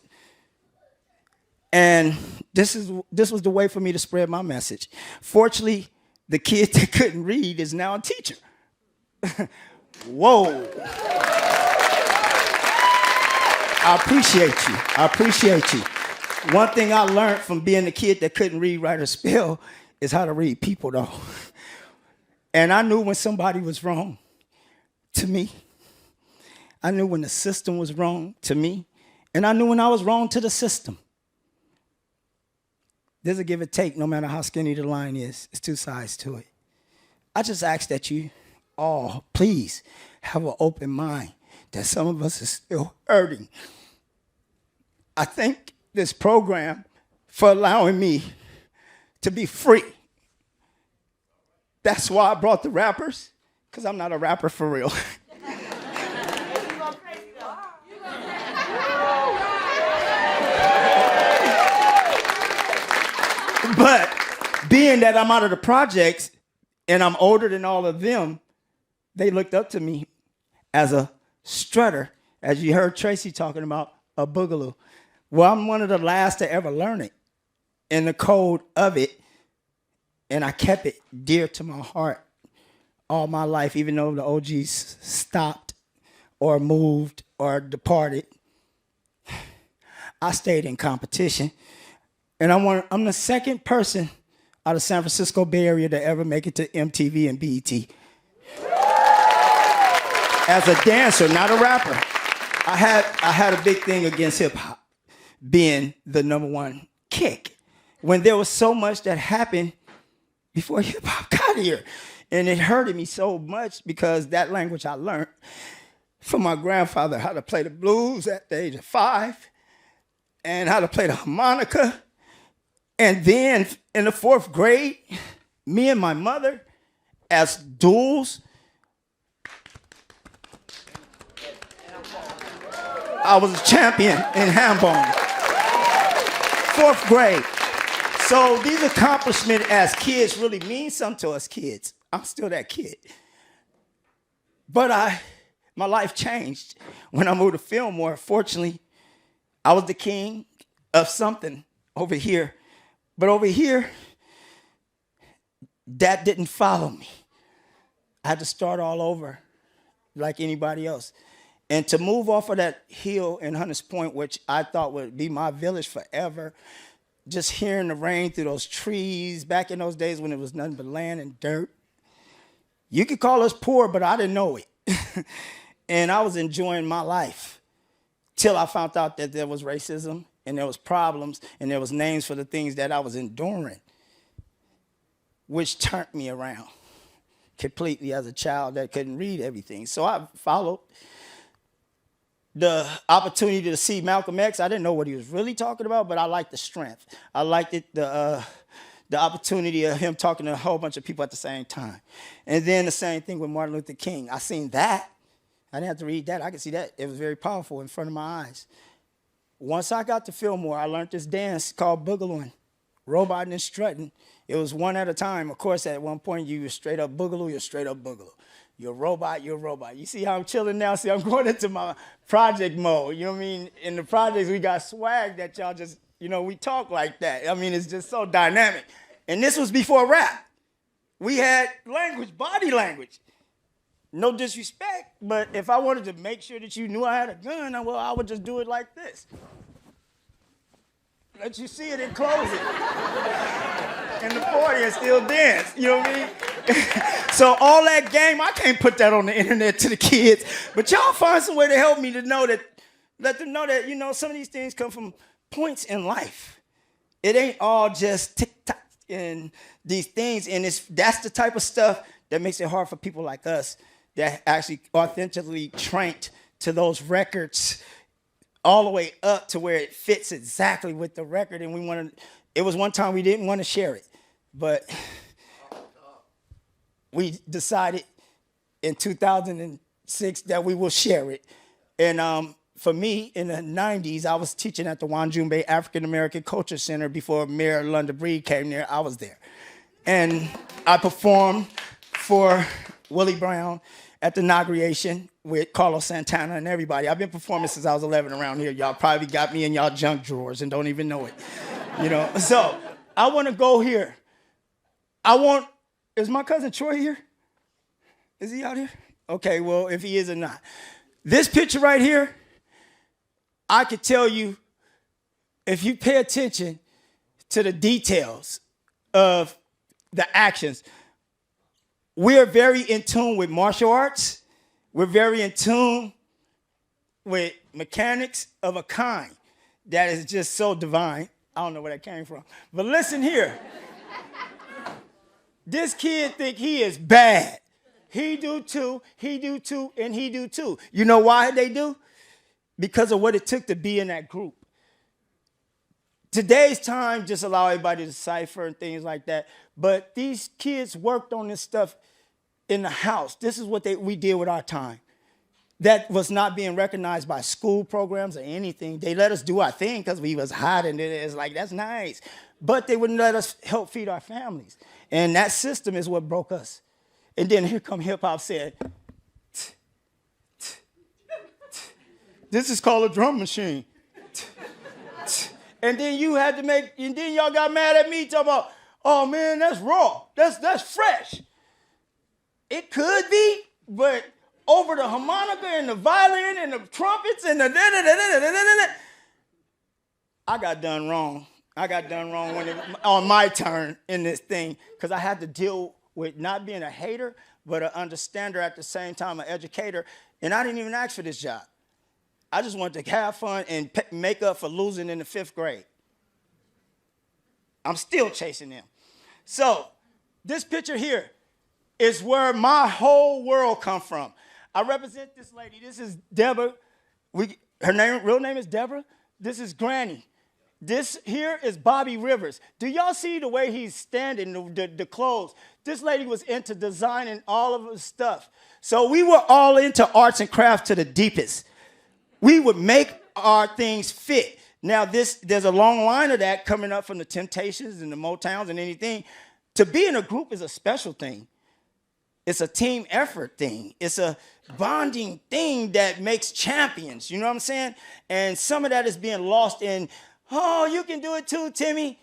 And this was the way for me to spread my message. Fortunately, the kid that couldn't read is now a teacher. Whoa. I appreciate you. One thing I learned from being the kid that couldn't read, write, or spell is how to read people, though. And I knew when somebody was wrong to me. I knew when the system was wrong to me. And I knew when I was wrong to the system. There's a give and take no matter how skinny the line is. It's two sides to it. I just ask that you all, please, have an open mind that some of us are still hurting. I thank this program for allowing me to be free. That's why I brought the rappers, because I'm not a rapper for real. But being that I'm out of the projects and I'm older than all of them, they looked up to me as a strutter, as you heard Tracy talking about, a Bugaloo. Well, I'm one of the last to ever learn it and the code of it, and I kept it dear to my heart all my life, even though the OGs stopped or moved or departed. I stayed in competition. And I'm the second person out of San Francisco Bay Area to ever make it to MTV and BET. As a dancer, not a rapper. I had a big thing against hip hop being the #1 kick when there was so much that happened before hip hop got here. And it hurted me so much because that language I learned from my grandfather, how to play the blues at the age of 5 and how to play the harmonica. And then in the 4th grade, me and my mother, as duels, I was a champion in handball. 4th grade. So these accomplishments as kids really mean something to us kids. I'm still that kid. But my life changed when I moved to Fillmore. Fortunately, I was the king of something over here. But over here, that didn't follow me. I had to start all over like anybody else. And to move off of that hill in Hunters Point, which I thought would be my village forever, just hearing the rain through those trees, back in those days when it was nothing but land and dirt. You could call us poor, but I didn't know it. And I was enjoying my life till I found out that there was racism and there was problems and there was names for the things that I was enduring, which turned me around completely as a child that couldn't read everything. So I followed the opportunity to see Malcolm X. I didn't know what he was really talking about, but I liked the strength. I liked it, the opportunity of him talking to a whole bunch of people at the same time. And then the same thing with Martin Luther King. I seen that. I didn't have to read that. I could see that. It was very powerful in front of my eyes. Once I got to Fillmore, I learned this dance called Bugaloo, roboting and strutting. It was one at a time. Of course, at one point, you were straight up Bugaloo, you're straight up Bugaloo. You're a robot, you're a robot. You see how I'm chilling now? See, I'm going into my project mode. You know what I mean? In the projects, we got swag that y'all just, we talk like that. I mean, it's just so dynamic. And this was before rap. We had language, body language. No disrespect, but if I wanted to make sure that you knew I had a gun, I would just do it like this. Let you see it and close it. And the party and still dance, you know what I mean? So all that game, I can't put that on the internet to the kids. But y'all find some way to help me to know that, let them know that, you know, some of these things come from points in life. It ain't all just tick-tock and these things. And that's the type of stuff that makes it hard for people like us that actually authentically trained to those records all the way up to where it fits exactly with the record. And it was one time we didn't want to share it, but we decided in 2006 that we will share it. And for me, in the 90s, I was teaching at the Wanjumbe African American Culture Center before Mayor London Breed came there. I was there. And I performed for Willie Brown at the inauguration with Carlos Santana and everybody. I've been performing since I was 11 around here. Y'all probably got me in y'all junk drawers and don't even know it. You know, so I want to go here. Is my cousin Troy here? Is he out here? Okay, well, if he is or not. This picture right here, I could tell you, if you pay attention to the details of the actions, we're very in tune with martial arts. We're very in tune with mechanics of a kind that is just so divine. I don't know where that came from. But listen here. This kid think he is bad. He do too, and he do too. You know why they do? Because of what it took to be in that group. Today's time just allow everybody to cypher and things like that. But these kids worked on this stuff in the house. This is what we did with our time. That was not being recognized by school programs or anything. They let us do our thing because we was hot and it's like, that's nice. But they wouldn't let us help feed our families. And that system is what broke us. And then here come hip hop saying, this is called a drum machine. And then you had to and then y'all got mad at me talking about, oh man, that's raw. That's fresh. It could be, but over the harmonica and the violin and the trumpets and the I got done wrong. I got done wrong on my turn in this thing because I had to deal with not being a hater, but an understander at the same time, an educator. And I didn't even ask for this job. I just wanted to have fun and make up for losing in the 5th grade. I'm still chasing them. So this picture here is where my whole world come from. I represent this lady. This is Deborah. Real name is Deborah. This is Granny. This here is Bobby Rivers. Do y'all see the way he's standing, the clothes? This lady was into designing all of his stuff. So we were all into arts and crafts to the deepest. We would make our things fit. Now there's a long line of that coming up from the Temptations and the Motowns and anything. To be in a group is a special thing. It's a team effort thing. It's a bonding thing that makes champions. You know what I'm saying? And some of that is being lost in, oh, you can do it too, Timmy.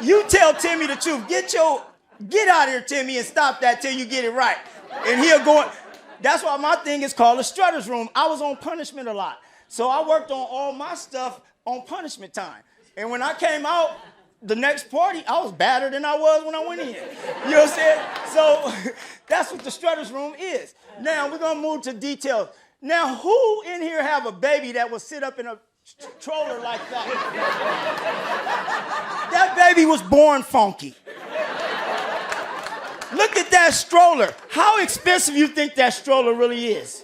You tell Timmy the truth. Get out of here, Timmy, and stop that till you get it right. And he'll go. That's why my thing is called a strutter's room. I was on punishment a lot. So I worked on all my stuff on punishment time. And when I came out, the next party, I was badder than I was when I went in. You know what I'm saying? So that's what the strutter's room is. Now we're gonna move to details. Now, who in here have a baby that will sit up in a stroller like that? That baby was born funky. Look at that stroller. How expensive you think that stroller really is?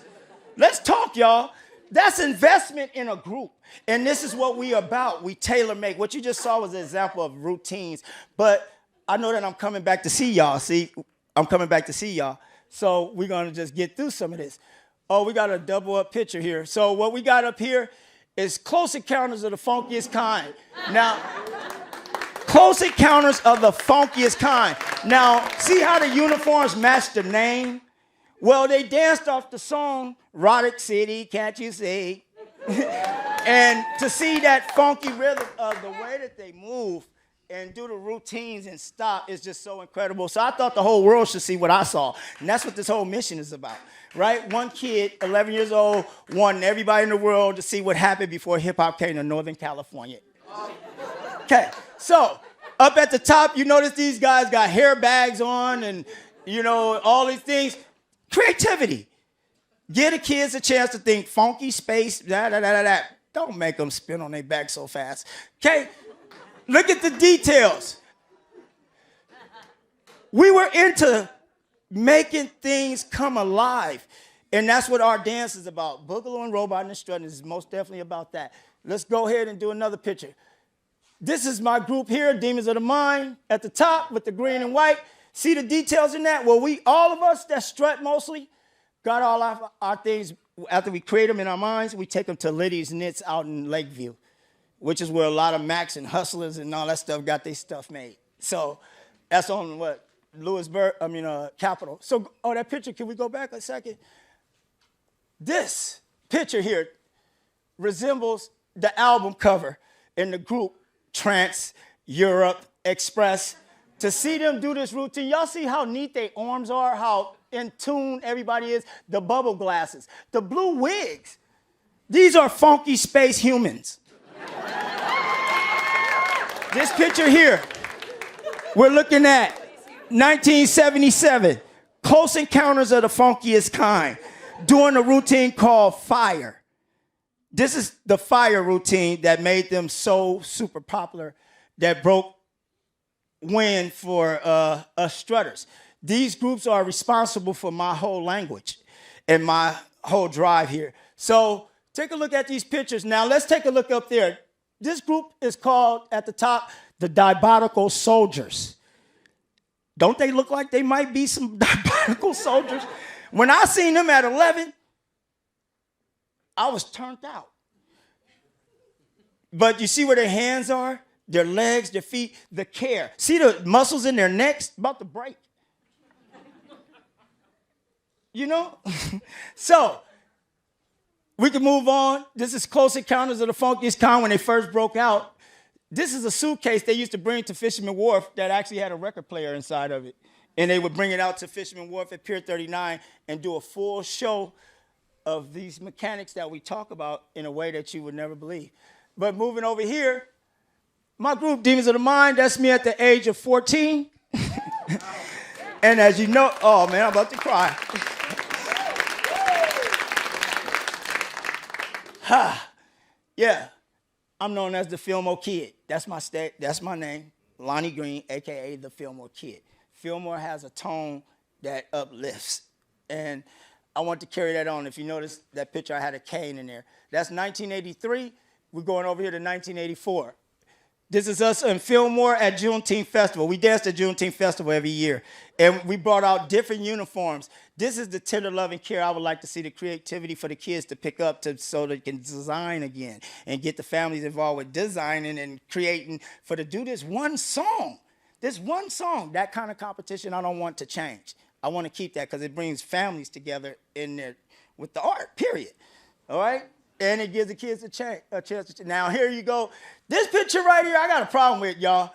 Let's talk, y'all. That's investment in a group. And this is what we about. We tailor make. What you just saw was an example of routines. But I know that I'm coming back to see y'all. See, I'm coming back to see y'all. So we're going to just get through some of this. Oh, we got a double up picture here. So what we got up here is Close Encounters of the Funkiest Kind. Now, Close Encounters of the Funkiest Kind. Now, see how the uniforms match the name? Well, they danced off the song, Roddick City, Can't You See? And to see that funky rhythm of the way that they move and do the routines and stop is just so incredible. So I thought the whole world should see what I saw. And that's what this whole mission is about, right? One kid, 11 years old, wanting everybody in the world to see what happened before hip-hop came to Northern California. Okay, so up at the top, you notice these guys got hair bags on and You know, all these things. Creativity. Give the kids a chance to think funky space, da. Don't make them spin on their back so fast. Okay? Look at the details. We were into making things come alive. And that's what our dance is about. Bugaloo and robot and strutting is most definitely about that. Let's go ahead and do another picture. This is my group here, Demons of the Mind, at the top with the green and white. See the details in that? Well, all of us that strut mostly, got all our things, after we create them in our minds, we take them to Liddy's Knits out in Lakeview, which is where a lot of Macs and Hustlers and all that stuff got their stuff made. So that's on what? Capitol. So, that picture, can we go back a second? This picture here resembles the album cover in the group Trance Europe Express. To see them do this routine, y'all see how neat their arms are, how in tune everybody is, the bubble glasses, the blue wigs. These are funky space humans. This picture here, we're looking at 1977, Close Encounters of the Funkiest Kind, doing a routine called Fire. This is the Fire routine that made them so super popular that broke wind for us strutters. These groups are responsible for my whole language and my whole drive here. So take a look at these pictures. Now let's take a look up there. This group is called, at the top, the Diabolical Soldiers. Don't they look like they might be some diabolical soldiers? When I seen them at 11, I was turned out. But you see where their hands are? Their legs, their feet, the care. See the muscles in their necks? About to break. You know? So, we can move on. This is Close Encounters of the Funkiest Kind when they first broke out. This is a suitcase they used to bring to Fisherman Wharf that actually had a record player inside of it. And they would bring it out to Fisherman Wharf at Pier 39 and do a full show of these mechanics that we talk about in a way that you would never believe. But moving over here, my group, Demons of the Mind, that's me at the age of 14. And as you know, oh man, I'm about to cry. Yeah, I'm known as the Fillmore Kid. That's my name, Lonnie Green, AKA the Fillmore Kid. Fillmore has a tone that uplifts. And I want to carry that on. If you notice that picture, I had a cane in there. That's 1983. We're going over here to 1984. This is us in Fillmore at Juneteenth Festival. We dance at Juneteenth Festival every year. And we brought out different uniforms. This is the tender love and care I would like to see the creativity for the kids to pick up so they can design again and get the families involved with designing and creating to do this one song. This one song, that kind of competition I don't want to change. I want to keep that because it brings families together in there with the art, period. All right? And it gives the kids a chance to. Now, here you go. This picture right here, I got a problem with, y'all.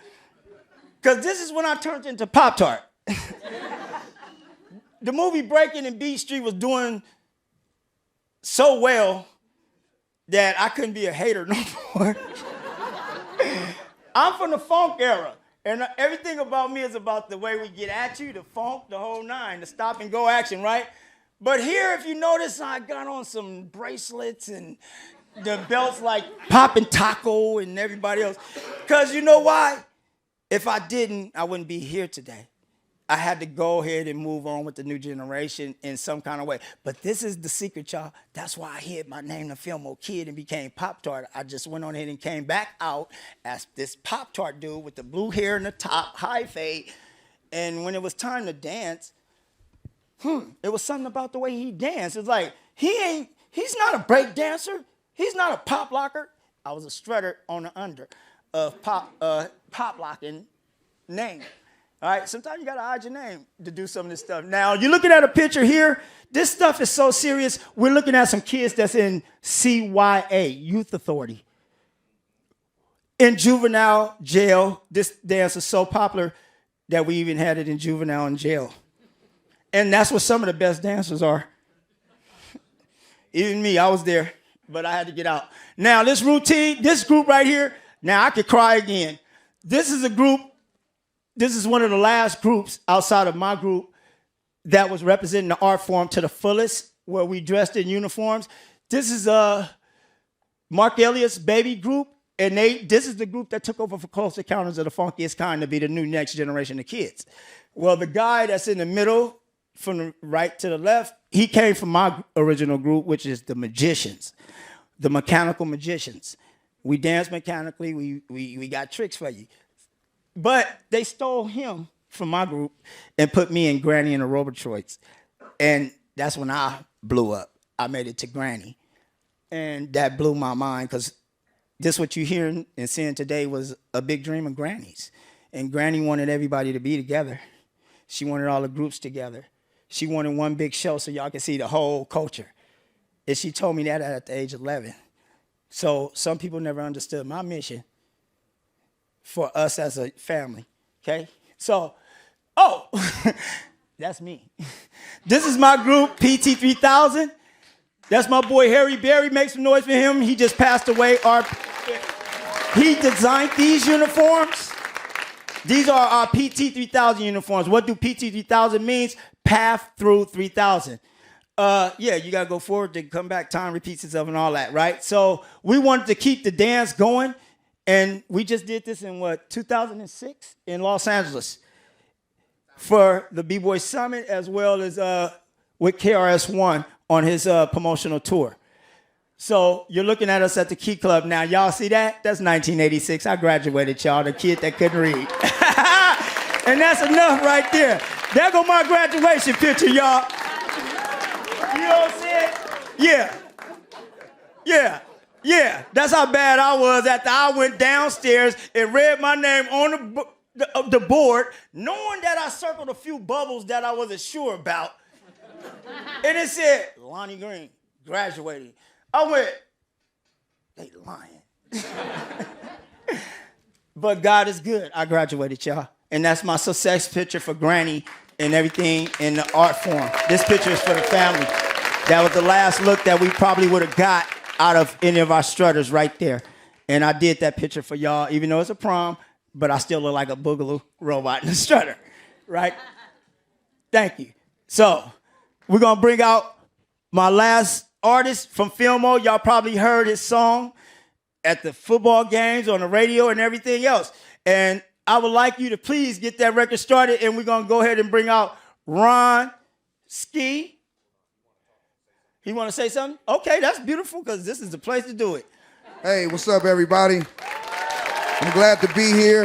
Because this is when I turned into Poptart. The movie Breaking in Beat Street was doing so well that I couldn't be a hater no more. I'm from the funk era. And everything about me is about the way we get at you, the funk, the whole nine, the stop and go action, right? But here, if you notice, I got on some bracelets and the belts like Poppin' Taco and everybody else. Because you know why? If I didn't, I wouldn't be here today. I had to go ahead and move on with the new generation in some kind of way. But this is the secret, y'all. That's why I hid my name, the Fillmore Kid, and became Poptart. I just went on ahead and came back out as this Poptart dude with the blue hair in the top, high fade. And when it was time to dance, it was something about the way he danced. It's like, he's not a break dancer. He's not a pop locker. I was a strutter on the under of pop locking name. All right, sometimes you gotta hide your name to do some of this stuff. Now, you're looking at a picture here. This stuff is so serious. We're looking at some kids that's in CYA, Youth Authority. In juvenile jail, this dance is so popular that we even had it in juvenile in jail. And that's what some of the best dancers are. Even me, I was there, but I had to get out. Now, this routine, this group right here, now I could cry again. This is a group, this is one of the last groups outside of my group that was representing the art form to the fullest, where we dressed in uniforms. This is Mark Elliott's baby group, and this is the group that took over for Close Encounters of the Funkiest Kind to be the new next generation of kids. Well, the guy that's in the middle, from the right to the left, he came from my original group, which is the Magicians, the Mechanical Magicians. We dance mechanically, we got tricks for you. But they stole him from my group and put me and Granny in the Robotroids. And that's when I blew up. I made it to Granny. And that blew my mind, because this what you're hearing and seeing today was a big dream of Granny's. And Granny wanted everybody to be together. She wanted all the groups together. She wanted one big show so y'all could see the whole culture. And she told me that at the age of 11. So some people never understood my mission for us as a family, okay? So, that's me. This is my group, PT3000. That's my boy Harry Berry. Make some noise for him. He just passed away. He designed these uniforms. These are our PT3000 uniforms. What do PT3000 means? Path through 3000. Yeah, you gotta go forward to come back. Time repeats itself and all that, right? So we wanted to keep the dance going, and we just did this in 2006 in Los Angeles for the B-Boy Summit, as well as with KRS-One on his promotional tour. So you're looking at us at the Key Club now. Y'all see that? That's 1986. I graduated, y'all, the kid that couldn't read. And that's enough right there. There go my graduation picture, y'all. You know what I'm saying? Yeah. That's how bad I was after I went downstairs and read my name on the board, knowing that I circled a few bubbles that I wasn't sure about. And it said, Lonnie Green, graduating. I went, they lying. But God is good. I graduated, y'all. And that's my success picture for Granny and everything in the art form. This picture is for the family. That was the last look that we probably would have got out of any of our strutters right there. And I did that picture for y'all, even though it's a prom, but I still look like a Bugaloo robot in the strutter, right? Thank you. So we're going to bring out my last artist from Filmo. Y'all probably heard his song at the football games, on the radio, and everything else. And I would like you to please get that record started, and we're going to go ahead and bring out Ron Ski. He want to say something? Okay, that's beautiful, because this is the place to do it. Hey, what's up, everybody? I'm glad to be here.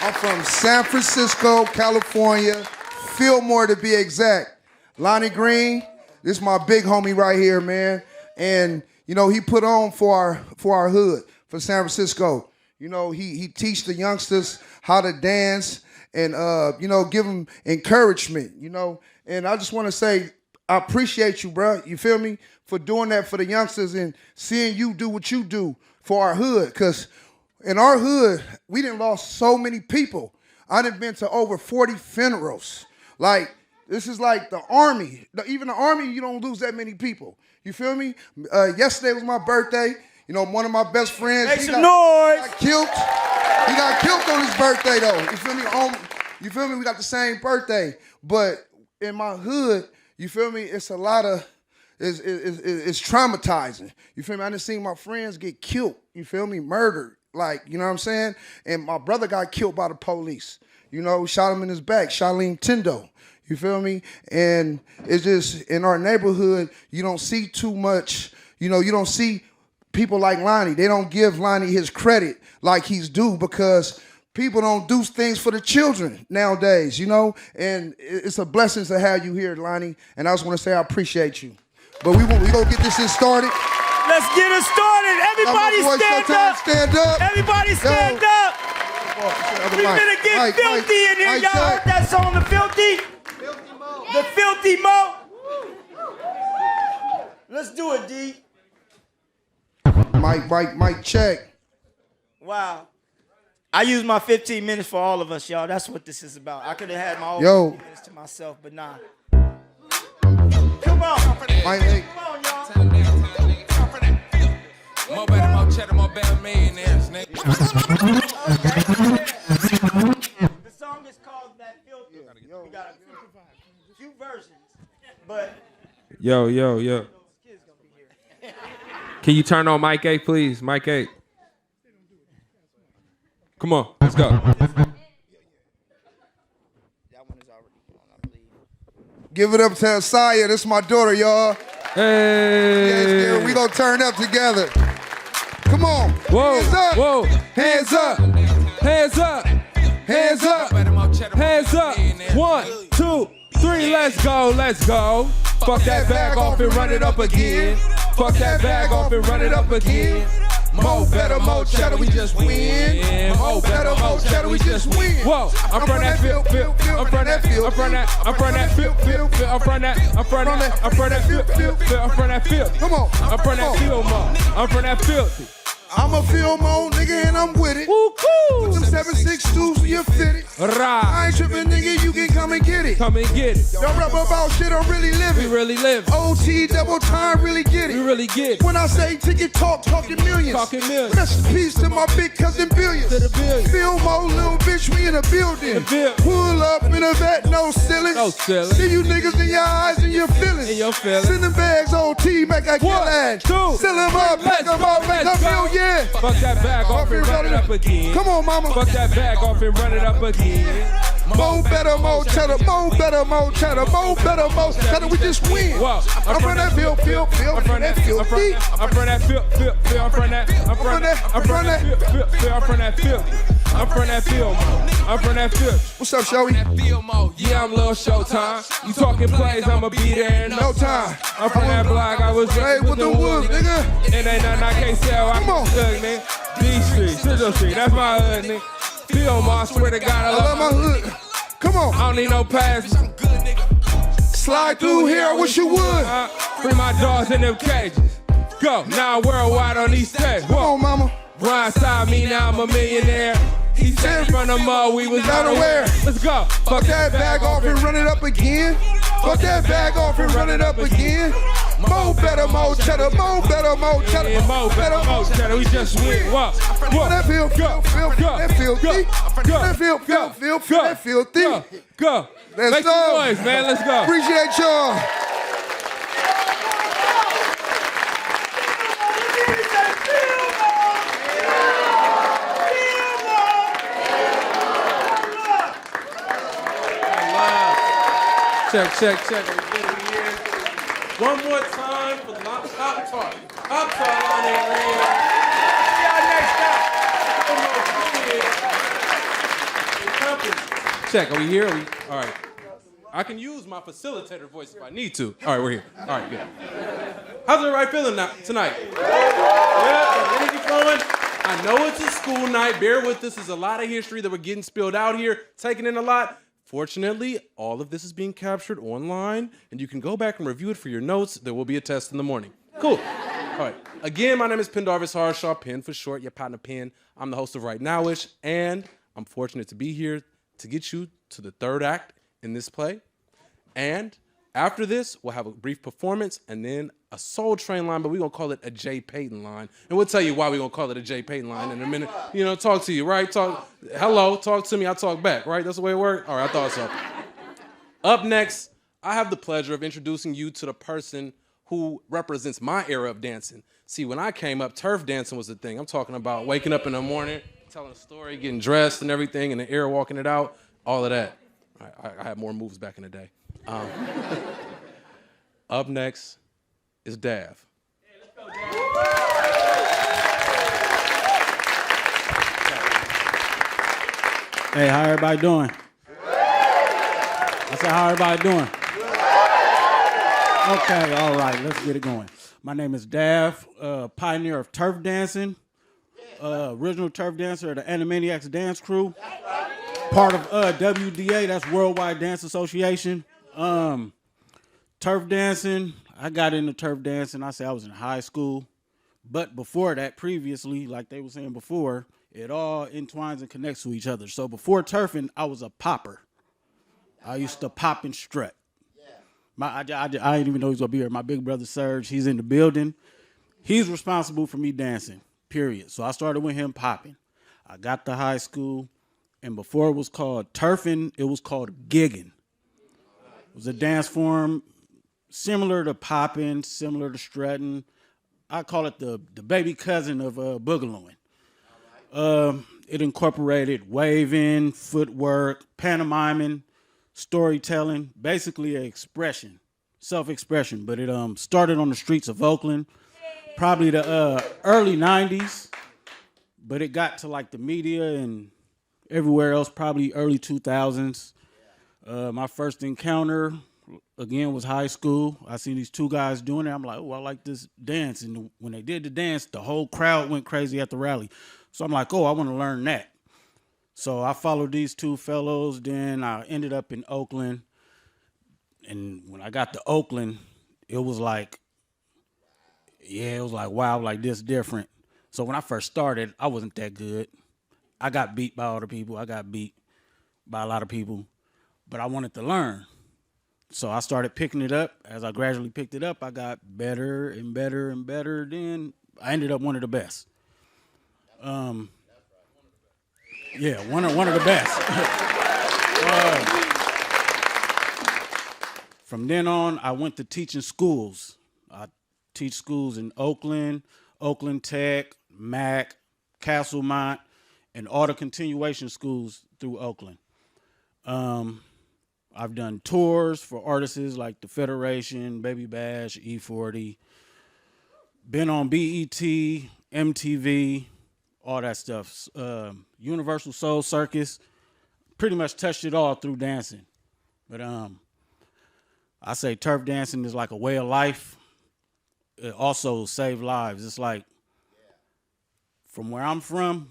I'm from San Francisco, California, Fillmore to be exact. Lonnie Green, this is my big homie right here, man. And, you know, he put on for our hood, for San Francisco. You know, he teach the youngsters how to dance and, you know, give them encouragement, you know. And I just want to say, I appreciate you, bro. You feel me? For doing that for the youngsters and seeing you do what you do for our hood. Because in our hood, we done lost so many people. I done been to over 40 funerals. Like, this is like the Army. Even the Army, you don't lose that many people. You feel me? Yesterday was my birthday. You know, one of my best friends. Make some noise. Got killed. He got killed on his birthday, though. You feel me? You feel me? We got the same birthday. But in my hood, you feel me? It's a lot of, it's traumatizing. You feel me? I done seen my friends get killed. You feel me? Murdered. Like, you know what I'm saying? And my brother got killed by the police. You know, shot him in his back. Charlene Tendo. You feel me? And it's just, in our neighborhood, you don't see too much, you know, you don't see people like Lonnie. They don't give Lonnie his credit like he's due, because people don't do things for the children nowadays, you know? And it's a blessing to have you here, Lonnie. And I just want to say I appreciate you. But we gonna get this shit started. Let's get it started. Everybody stand up. Stand up. Everybody stand up. We finna get filthy in here. Y'all heard that song, The Filthy? The Filthy Mo. Let's do it, D. Mike, check. Wow. I used my 15 minutes for all of us, y'all. That's what this is about. I could have had my own 15 minutes to myself, but nah. Come on. Mike, hey. Come on, y'all. More better, more cheddar, more better millionaires, nigga. The song is called That Filthy. We got a few verses. Yo. Can you turn on mic 8, please? Mic 8. Come on, let's go. Give it up to Asaya. This is my daughter, y'all. Hey. Yes, we gonna turn up together. Come on. Whoa. Hands up. Whoa. Hands up. Hands up. Hands up. Hands up. 1, 2, 3. Let's go. Let's go. Fuck that bag off and run it up again. Fuck that bag off and run it up again. Mo better, mo cheddar, we just win. Mo better, mo cheddar, we just win. Whoa, I'm from that field. I'm from that field. I'm from that field. I'm from that field. Come on. I'm from that field, mo. I'm from that field. I'm a field mo nigga and I'm with it. Put them 7.62 so you're fitted. I ain't tripping, nigga, you can come and get it. Come and get it. Don't rap about shit, I'm really living. We really live. OT double time, really get it. We really get it. When I say ticket talk, talking millions. Talking millions. Rest in peace to my big cousin Billions. To the billions. Field mo, little bitch, we in a building. Pull up in a vet, no ceiling. No ceiling. See you niggas in your eyes and your feelings. In your feelings. Send them bags, OT, make I kill ass. 2. Sell them up, pack them up, make a million. Fuck that bag off and run it up again. Come on, mama. Fuck that bag off and run it up again. Mo better, mo cheddar, mo better, mo cheddar, mo better, mo cheddar, we just win. Whoa, I'm from that field, I'm from that field, I'm from that field, I'm from that field, I'm from that field. What's up, Showy? Yeah, I'm Lil Showtime. You talking plays, I'ma be there in no time. I'm from that block, I was raised with the woods, nigga. And ain't nothing I can't sell, Come on. nigga. D Street, Sizzle Street, that's my hood, nigga. Feel my, I swear to God, I love my hood. Come on. I don't need no pass. Slide through here, I wish you would. Free my dogs in them cages. Go, now I'm worldwide on these stages. Come on, mama. Run side me, now I'm a millionaire. He said in front of Mo, we was not aware. Let's go. Fuck that bag off and run it up again. Fuck that bag off and run it up again. Mo better, mo cheddar, mo better, mo cheddar. Yeah, Mo better, mo cheddar, we just win. What? That feel, that filthy. That filthy. Go. Let's Make go. some noise, man, let's go. Appreciate y'all. Check. We get it here. One more time for Lonnie Poptart. Poptart, Lonnie. See y'all next time. Check. Are we here? All right. I can use my facilitator voice if I need to. All right, we're here. All right, good. How's everybody feeling tonight? Yeah, energy flowing. I know it's a school night. Bear with us. There's a lot of history that we're getting spilled out here, taking in a lot. Fortunately, all of this is being captured online, and you can go back and review it for your notes. There will be a test in the morning. Cool. All right. Again, my name is Pendarvis Harshaw, Pen for short, your partner Pen. I'm the host of Rightnowish, and I'm fortunate to be here to get you to the third act in this play. And after this, we'll have a brief performance and then a Soul Train line, but we're going to call it a Jay Payton line. And we'll tell you why we're going to call it a Jay Payton line in a minute. You know, talk to you, right? Hello, talk to me, I talk back, right? That's the way it works? All right, I thought so. Up next, I have the pleasure of introducing you to the person who represents my era of dancing. See, when I came up, turf dancing was the thing. I'm talking about waking up in the morning, telling a story, getting dressed and everything, and the air walking it out, all of that. I had more moves back in the day. Up next is Dav. Hey, how everybody doing? I said, how everybody doing? Okay, all right, let's get it going. My name is Dav, pioneer of turf dancing, original turf dancer of the Animaniacs dance crew, part of WDA, that's Worldwide Dance Association. Turf dancing, I got into turf dancing, I said I was in high school. But before that, previously, like they were saying before, it all entwines and connects to each other. So before turfing, I was a popper. I used to pop and strut. I didn't even know he was going to be here. My big brother, Serge, he's in the building. He's responsible for me dancing, period. So I started with him popping. I got to high school, and before it was called turfing, it was called gigging. It was a dance form similar to popping, similar to strutting. I call it the baby cousin of Bugalooing. It incorporated waving, footwork, pantomiming, storytelling, basically an expression, self-expression. But it started on the streets of Oakland, probably the early 90s, but it got to like the media and everywhere else, probably early 2000s. My first encounter, again, was high school. I seen these two guys doing it. I'm like, oh, I like this dance. And when they did the dance, the whole crowd went crazy at the rally. So I'm like, oh, I want to learn that. So I followed these two fellows. Then I ended up in Oakland. And when I got to Oakland, it was like, wow, like this different. So when I first started, I wasn't that good. I got beat by other people. I got beat by a lot of people. But I wanted to learn. So I started picking it up. As I gradually picked it up, I got better and better and better. Then I ended up one of the best. Yeah, one of the best. From then on, I went to teaching schools. I teach schools in Oakland, Oakland Tech, Mac, Castlemont, and all the continuation schools through Oakland. I've done tours for artists like the Federation, Baby Bash, E40. Been on BET, MTV, all that stuff. Universal Soul Circus. Pretty much touched it all through dancing. But I say turf dancing is like a way of life. It also saved lives. It's like, from where I'm from,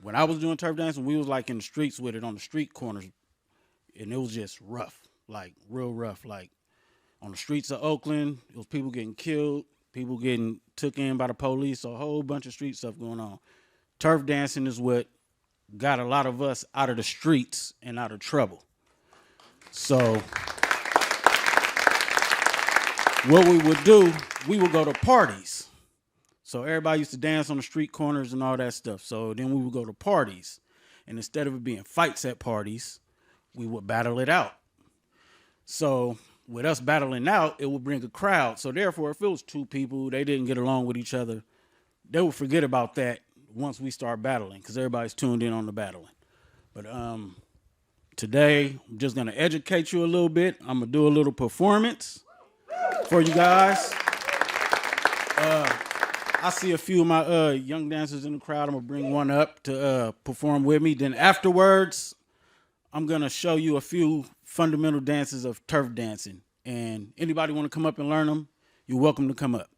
when I was doing turf dancing, we was like in the streets with it, on the street corners. And it was just rough, like real rough. Like on the streets of Oakland, it was people getting killed, people getting took in by the police, a whole bunch of street stuff going on. Turf dancing is what got a lot of us out of the streets and out of trouble. So what we would do, we would go to parties. So everybody used to dance on the street corners and all that stuff. So then we would go to parties. And instead of it being fights at parties, we would battle it out. So with us battling out, it would bring a crowd. So therefore, if it was two people, they didn't get along with each other, they would forget about that once we start battling, because everybody's tuned in on the battling. But today, I'm just going to educate you a little bit. I'm going to do a little performance for you guys. I see a few of my young dancers in the crowd. I'm going to bring one up to perform with me. Then afterwards, I'm going to show you a few fundamental dances of turf dancing. And anybody want to come up and learn them, you're welcome to come up.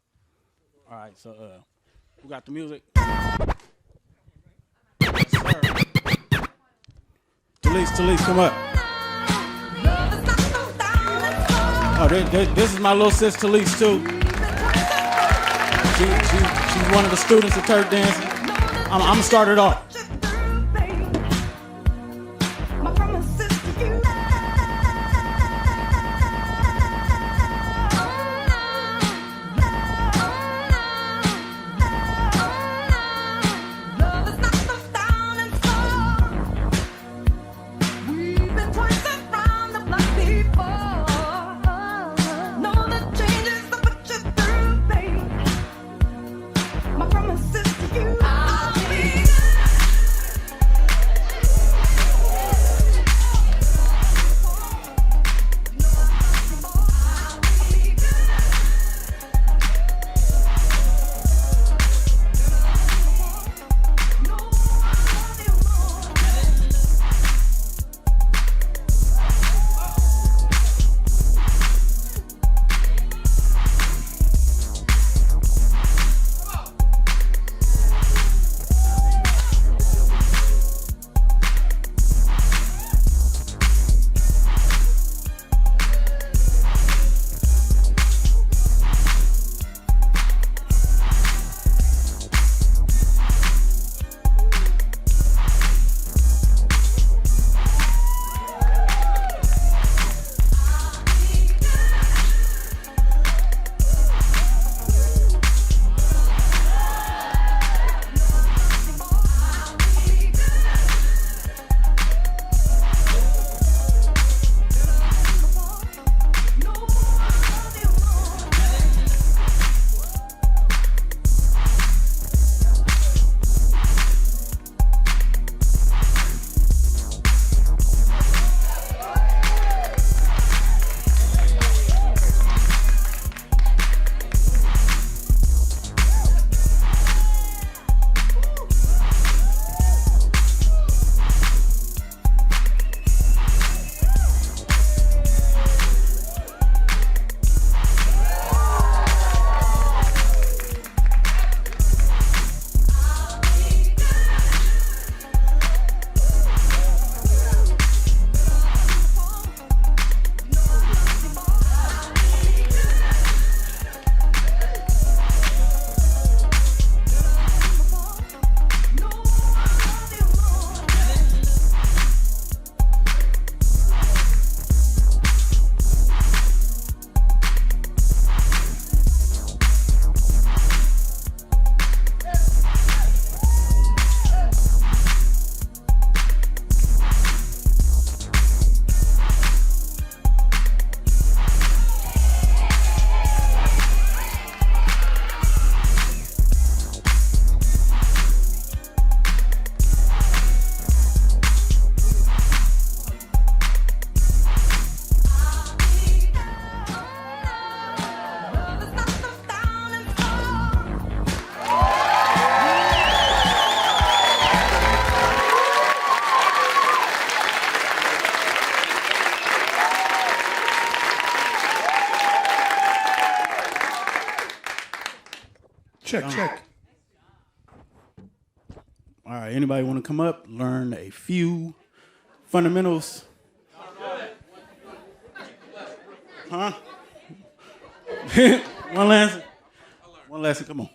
All right, so who got the music? Yes, sir. Talise, come up. Oh, this is my little sis Talise, too. She's one of the students of turf dancing. I'm going to start it off. Check. All right, anybody want to come up, learn a few fundamentals? Huh? One lesson, come on.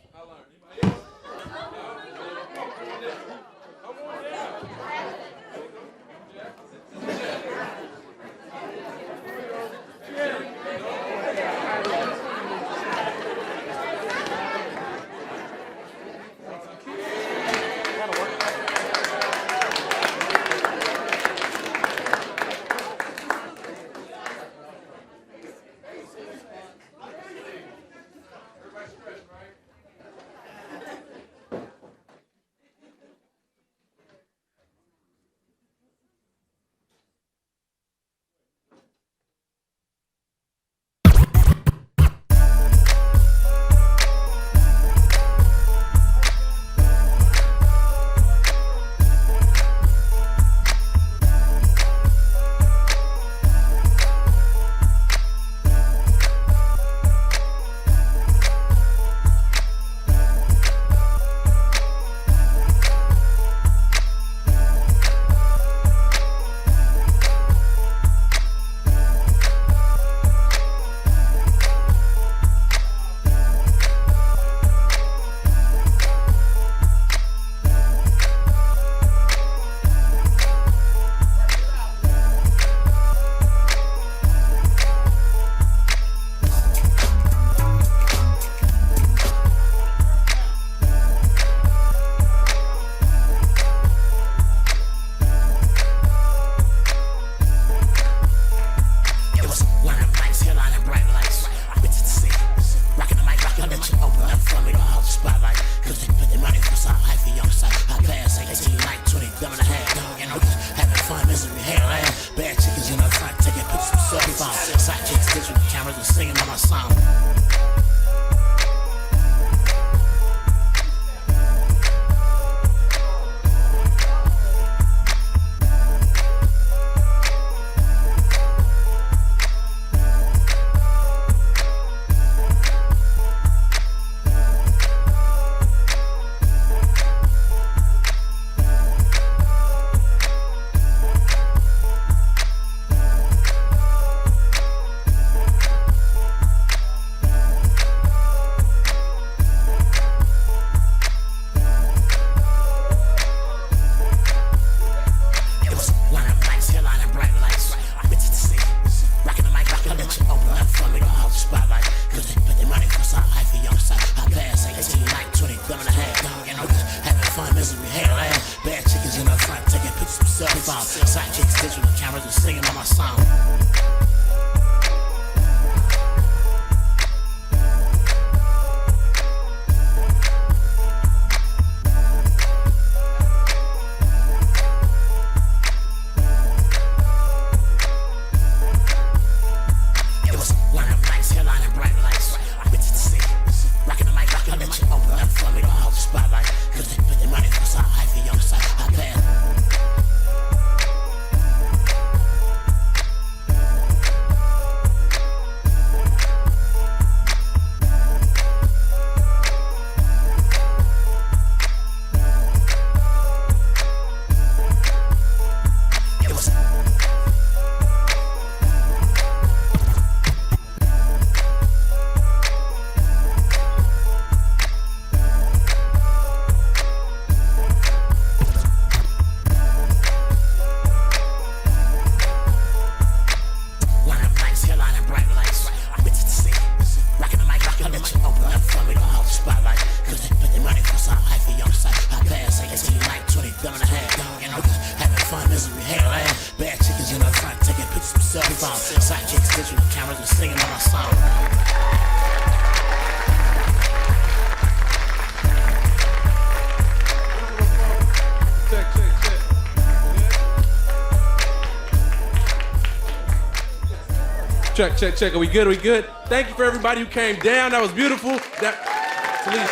Check. Are we good? Thank you for everybody who came down. That was beautiful. Talise,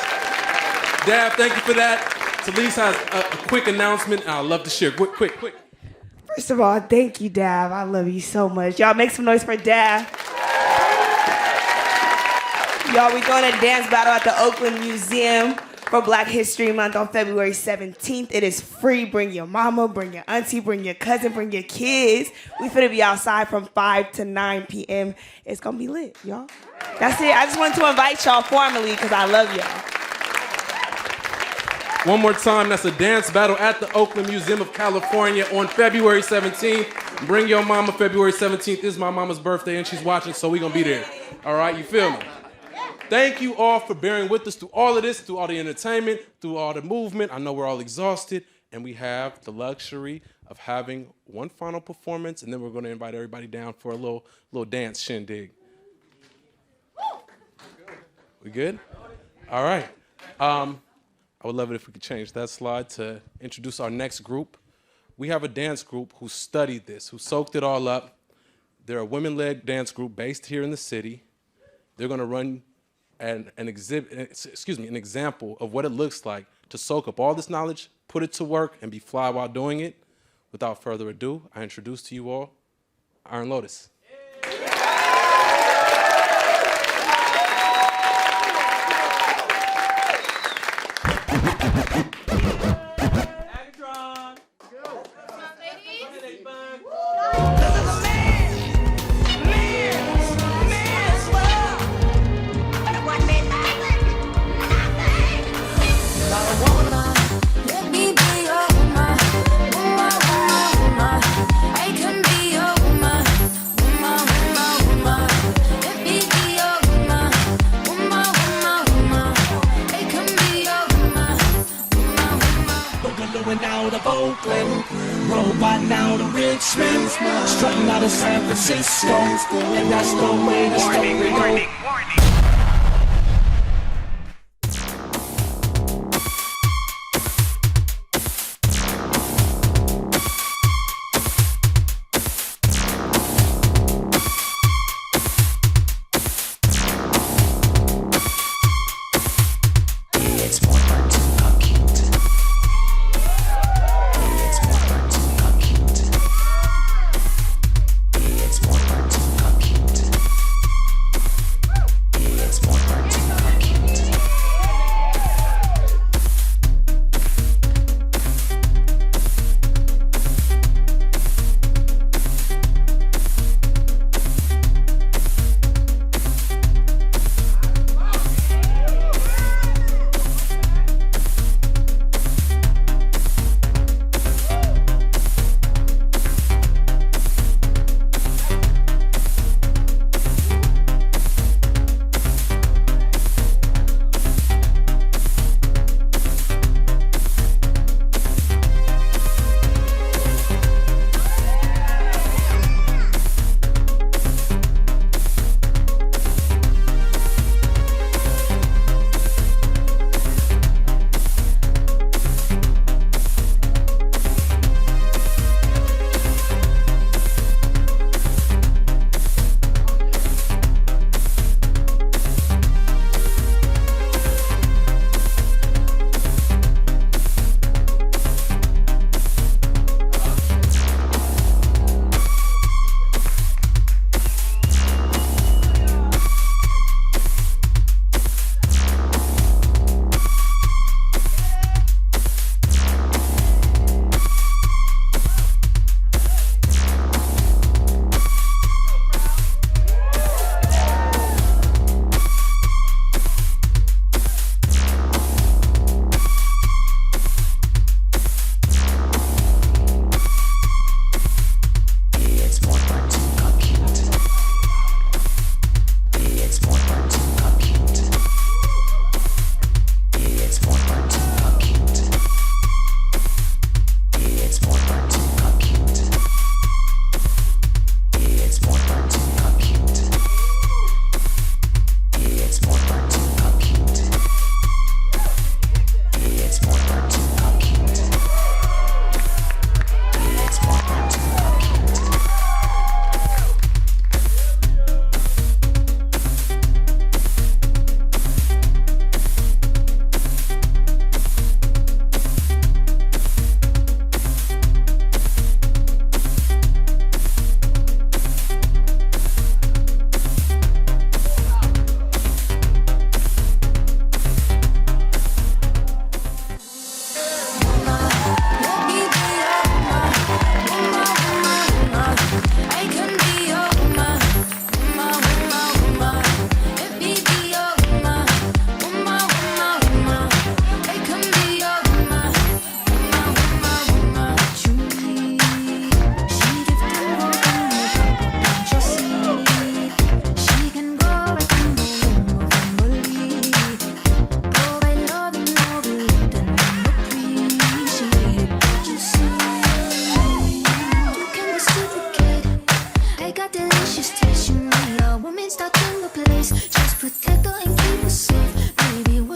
Dav, thank you for that. Talise has a quick announcement I'd love to share. Quick. First of all, thank you, Dav. I love you so much. Y'all make some noise for Dav. Y'all, we're doing a dance battle at the Oakland Museum for Black History Month on February 17th. It is free. Bring your mama, bring your auntie, bring your cousin, bring your kids. We finna be outside from 5 to 9 p.m. It's gonna be lit, y'all. That's it. I just wanted to invite y'all formally because I love y'all. One more time, that's a dance battle at the Oakland Museum of California on February 17th. Bring your mama. February 17th is my mama's birthday and she's watching, so we gonna be there. All right, you feel me? Thank you all for bearing with us through all of this, through all the entertainment, through all the movement. I know we're all exhausted, and we have the luxury of having one final performance, and then we're gonna invite everybody down for a little dance shindig. We good? All right. I would love it if we could change that slide to introduce our next group. We have a dance group who studied this, who soaked it all up. They're a women-led dance group based here in the city. They're gonna run an example of what it looks like to soak up all this knowledge, put it to work, and be fly while doing it. Without further ado, I introduce to you all Iron Lotus. Out of Oakland, robot now to Richmond, strutting out of San Francisco, and that's the way the story goes.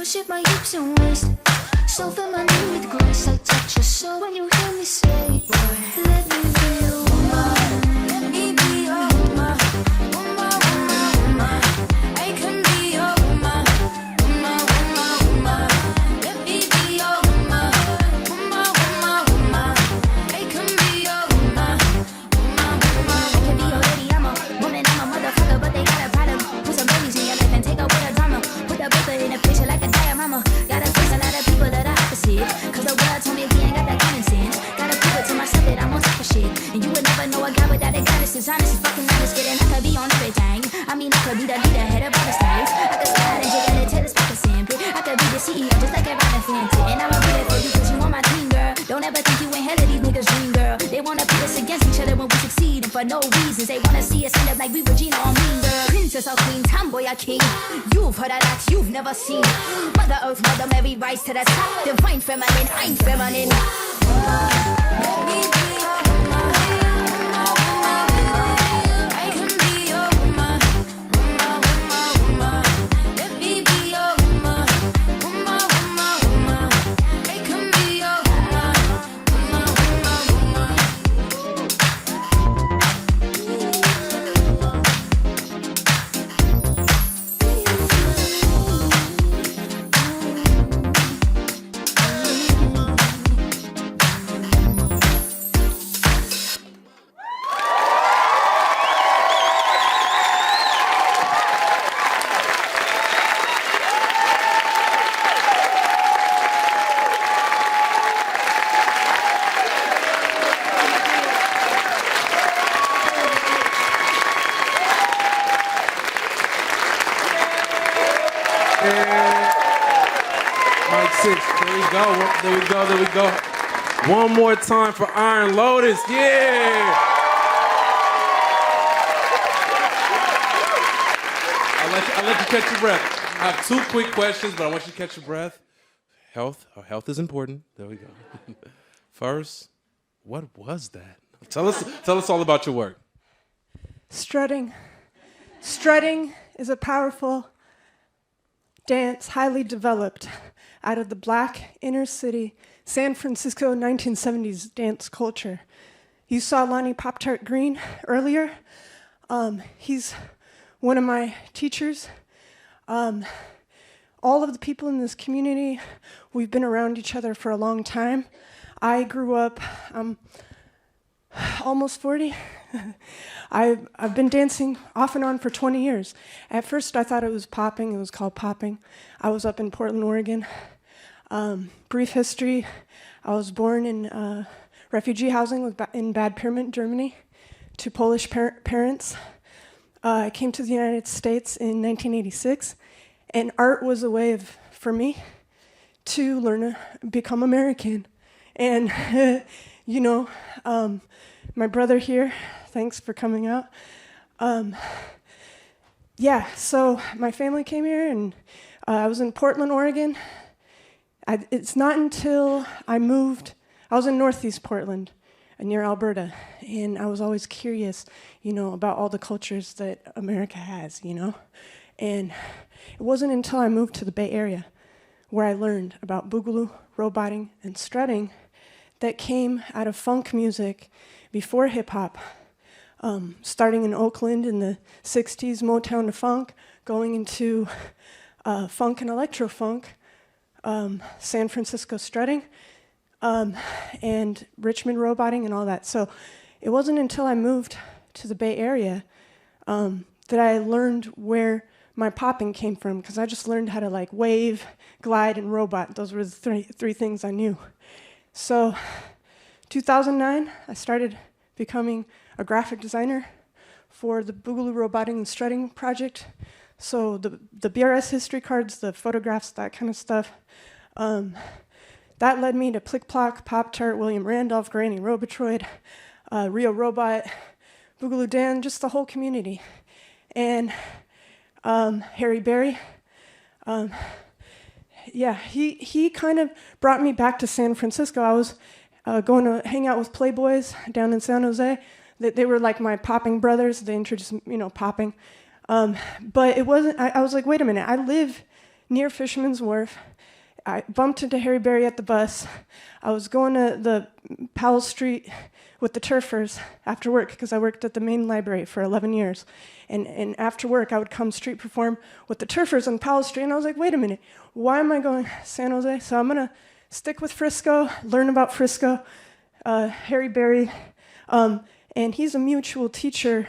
shift my hips and waist. So feminine with grace, I touch your soul when you hear me say, boy, let me be your woman. Let me be your woman. Woman, woman, woman. I can be your woman. Woman, woman, woman. Let me be your woman. Woman, woman, woman. I can be your woman. Woman, woman. I can be your lady, I'm a woman, I'm a motherfucker, but they got a problem. Put some babies in your life and take away the drama. Put the paper in a picture like a diorama. Gotta face a lot of people that are opposite. Cause the world told me we ain't got that common sense. Gotta prove it to myself that I'm on top of shit. And you would never know a guy without a goddess is honest and fucking honest. Kidding, I could be on everything. I mean, I could be the leader, head of all the states. I could slide and jiggle it till it's fucking simple. I could be the CEO just like a Robin Fenton. And I'ma be there for you cause you on my team, girl. Don't ever think you ain't hell of these niggas' dream, girl. They wanna put us against each other when we succeed. And for no reasons, they wanna see us end up like we Regina or Mean Girl. Princess or queen, tomboy or king. You've heard a lot you've never seen. Mother Earth, Mother Mary, rise to the top. Divine feminine, I'm feminine. Let me be your woman. I can be your woman. Woman, woman, woman. Let me be your woman. Woman, woman, woman. I can be your woman. Woman, woman, Mike 6. There we go. One more time for Iron Lotus. Yeah. I'll let you catch your breath. I have two quick questions, but I want you to catch your breath. Health is important. There we go. First, what was that? Tell us all about your work. Strutting. Strutting is a powerful dance, highly developed out of the Black inner city, San Francisco 1970s dance culture. You saw Lonnie Poptart Green earlier. He's one of my teachers. All of the people in this community, we've been around each other for a long time. I grew up, almost 40. I've been dancing off and on for 20 years. At first, I thought it was popping. It was called popping. I was up in Portland, Oregon. Brief history. I was born in refugee housing in Bad Pyrmont, Germany, to Polish parents. I came to the United States in 1986, and art was a way for me to learn to become American. And, my brother here, thanks for coming out. So my family came here, and I was in Portland, Oregon. It's not until I moved, I was in Northeast Portland, near Alberta, and I was always curious, about all the cultures that America has, And it wasn't until I moved to the Bay Area where I learned about Bugaloo, roboting, and strutting that came out of funk music before hip-hop, starting in Oakland in the 60s, Motown to funk, going into funk and electro-funk, San Francisco strutting, and Richmond roboting and all that. So it wasn't until I moved to the Bay Area that I learned where my popping came from, because I just learned how to wave, glide, and robot. Those were the three things I knew. So 2009, I started becoming a graphic designer for the Bugaloo Roboting and Strutting project. So the BRS history cards, the photographs, that kind of stuff. That led me to Plick Plock, Pop-Tart, William Randolph, Granny Robotroid, Rio Robot, Bugaloo Dan, just the whole community. And Harry Berry, he kind of brought me back to San Francisco. I was going to hang out with Playboys down in San Jose. They were like my popping brothers. They introduced, popping. But it wasn't, I was like, wait a minute, I live near Fisherman's Wharf. I bumped into Harry Berry at the bus. I was going to the Powell Street with the Turfers after work because I worked at the main library for 11 years. And after work, I would come street perform with the Turfers on Powell Street. And I was like, wait a minute, why am I going San Jose? So I'm going to stick with Frisco, learn about Frisco, Harry Berry. And he's a mutual teacher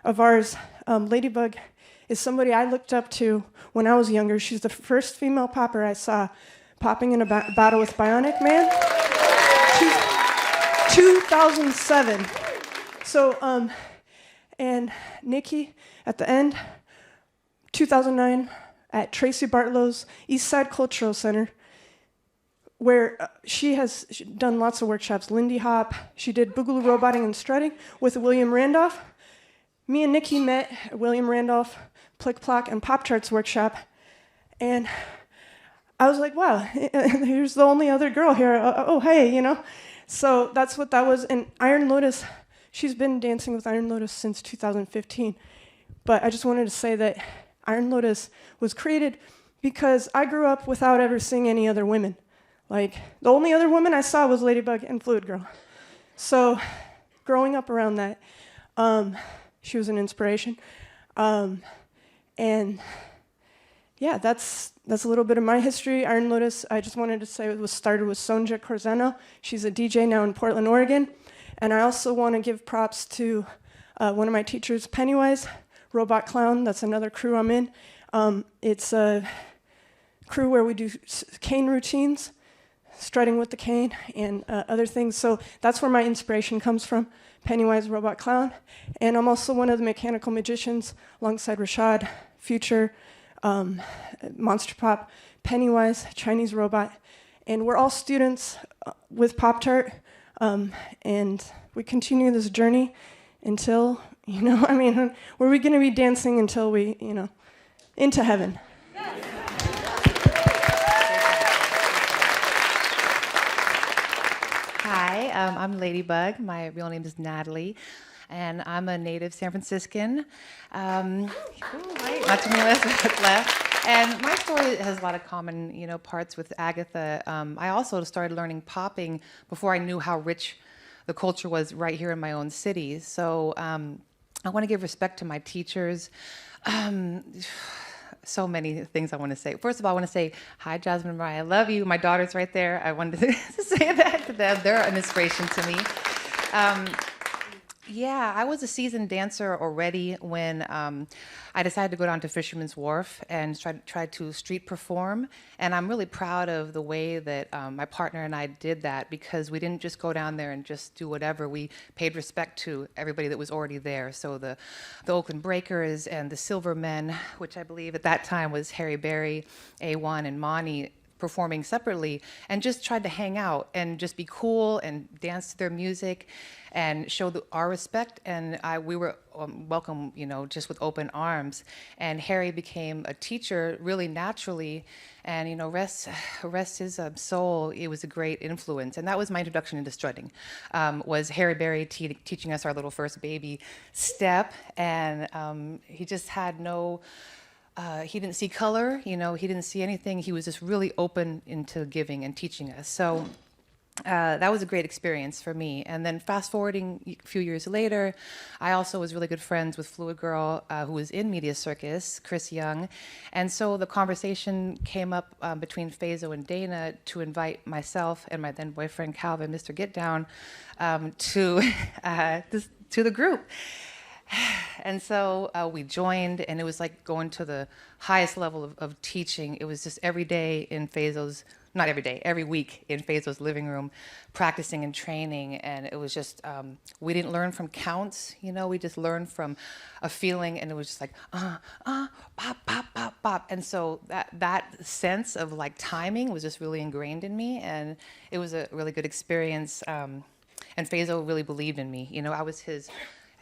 of ours. Ladybug is somebody I looked up to when I was younger. She's the first female popper I saw popping in a battle with Bionic Man. 2007. So, and Nikki at the end, 2009, at Tracy Bartlow's East Side Cultural Center, where she has done lots of workshops. Lindy Hop, she did Bugaloo roboting and strutting with William Randolph. Me and Nikki met at William Randolph, Plick Plock, and Pop-Tart's workshop, and I was like, wow, here's the only other girl here. Oh, hey, you know. So that's what that was. And Iron Lotus, she's been dancing with Iron Lotus since 2015. But I just wanted to say that Iron Lotus was created because I grew up without ever seeing any other women. Like, the only other woman I saw was Ladybug and Fluid Girl. So growing up around that, she was an inspiration. And yeah, that's a little bit of my history. Iron Lotus, I just wanted to say it was started with Sonja Corzeno. She's a DJ now in Portland, Oregon. And I also want to give props to one of my teachers, Pennywise, Robot Clown. That's another crew I'm in. It's a crew where we do cane routines, strutting with the cane, and other things. So that's where my inspiration comes from, Pennywise, Robot Clown. And I'm also one of the mechanical magicians alongside Rashad, Future, Monster Pop, Pennywise, Chinese Robot, and we're all students with Pop-Tart, and we continue this journey until, I mean, where are we going to be dancing until we, into heaven. Hi, I'm Ladybug. My real name is Natalie, and I'm a native San Franciscan. Not too many left. And my story has a lot of common, parts with Agatha. I also started learning popping before I knew how rich the culture was right here in my own city. So I want to give respect to my teachers. So many things I want to say. First of all, I want to say, hi, Jasmine and Mariah, I love you. My daughter's right there. I wanted to say that to them. They're an inspiration to me. Yeah, I was a seasoned dancer already when I decided to go down to Fisherman's Wharf and try to street perform. And I'm really proud of the way that my partner and I did that, because we didn't just go down there and just do whatever. We paid respect to everybody that was already there. So the Oakland Breakers and the Silvermen, which I believe at that time was Harry Berry, A1, and Monty, performing separately, and just tried to hang out and just be cool and dance to their music and show our respect. And we were welcome, just with open arms. And Harry became a teacher really naturally, and rest his soul. It was a great influence, and that was my introduction into strutting. Was Harry Berry teaching us our little first baby step, and he just had no. He didn't see color, he didn't see anything. He was just really open into giving and teaching us. So that was a great experience for me. And then fast forwarding a few years later, I also was really good friends with Fluid Girl, who was in Media Circus, Chris Young. And so the conversation came up between Faizo and Dana to invite myself and my then boyfriend Calvin, Mr. Get Down, to the group. And so we joined, and it was like going to the highest level of teaching. It was just every day in Faizo's, not every day, every week in Faizo's living room, practicing and training. And it was just, we didn't learn from counts, we just learned from a feeling, and it was just like, pop, pop, pop, pop. And so that sense of like timing was just really ingrained in me, and it was a really good experience. And Faizo really believed in me. I was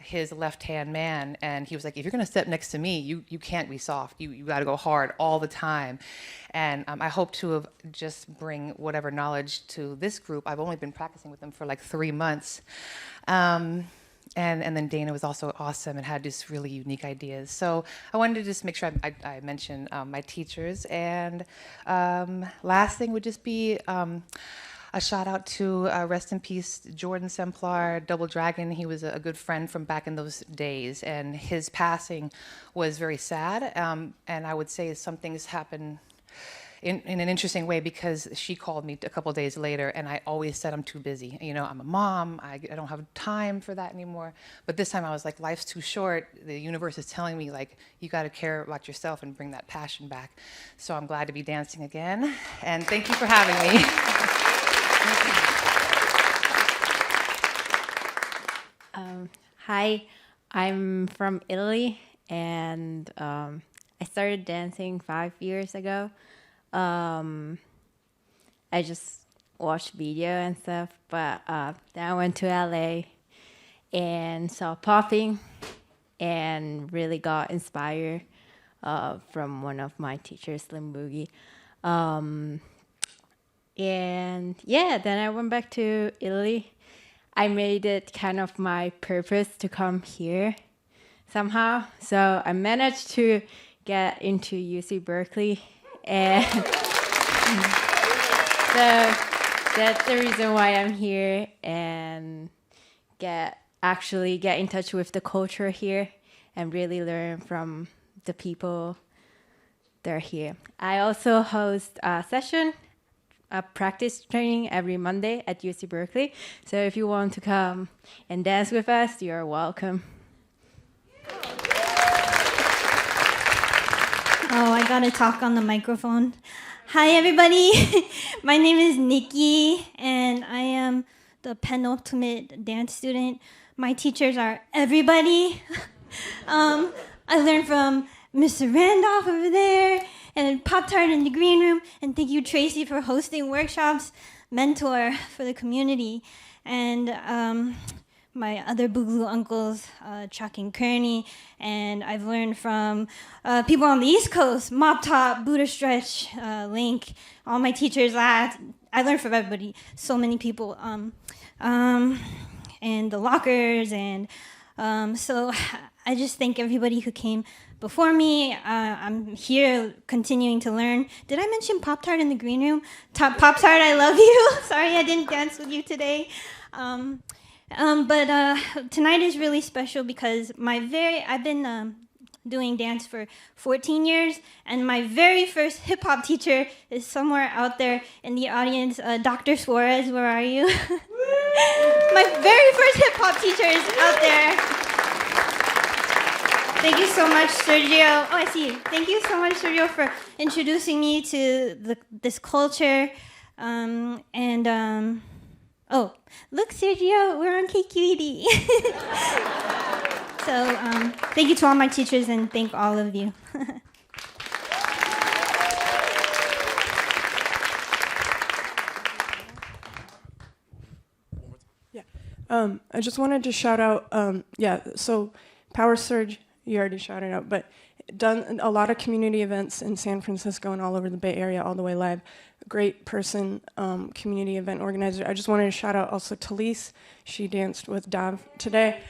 his left-hand man, and he was like, if you're going to step next to me, you can't be soft. You got to go hard all the time. And I hope to have just bring whatever knowledge to this group. I've only been practicing with them for like 3 months. and then Dana was also awesome and had just really unique ideas. So I wanted to just make sure I mention my teachers. And last thing would just be a shout out to rest in peace Jordan Semplar, Double Dragon. He was a good friend from back in those days, and his passing was very sad. And I would say some things happen in an interesting way, because she called me a couple of days later, and I always said I'm too busy. You know, I'm a mom, I don't have time for that anymore. But this time I was like, life's too short. The universe is telling me, like, you got to care about yourself and bring that passion back. So I'm glad to be dancing again, and thank you for having me. Hi, I'm from Italy, and I started dancing 5 years ago. I just watched video and stuff, but then I went to LA and saw popping and really got inspired from one of my teachers, Slim Boogie. And yeah, then I went back to Italy. I made it kind of my purpose to come here somehow. So I managed to get into UC Berkeley, and so that's the reason why I'm here, and actually get in touch with the culture here and really learn from the people that are here. I also host a session, a practice training every Monday at UC Berkeley. So if you want to come and dance with us, you're welcome. Oh, I gotta talk on the microphone. Hi, everybody. My name is Nikki, and I am the penultimate dance student. My teachers are everybody. I learned from Mr. Randolph over there, and Poptart in the green room, and thank you, Tracy, for hosting workshops, mentor for the community, and my other Bugaloo uncles, Chuck and Kearney, and I've learned from people on the East Coast, Mop Top, Buddha Stretch, Link, all my teachers. I learned from everybody, so many people, and the lockers, and so I just thank everybody who came before me. I'm here continuing to learn. Did I mention Pop-Tart in the green room? Pop-Tart, I love you. Sorry I didn't dance with you today. But tonight is really special because I've been doing dance for 14 years, and my very first hip-hop teacher is somewhere out there in the audience. Dr. Suarez, where are you? My very first hip-hop teacher is out there. Thank you so much, Sergio. Oh, I see you. Thank you so much, Sergio, for introducing me to this culture. Oh, look, Sergio, we're on KQED. So thank you to all my teachers, and thank all of you. I just wanted to shout out, so Power Surge, you already shouted out, but done a lot of community events in San Francisco and all over the Bay Area, all the way live. Great person, community event organizer. I just wanted to shout out also Talise. She danced with Dav today.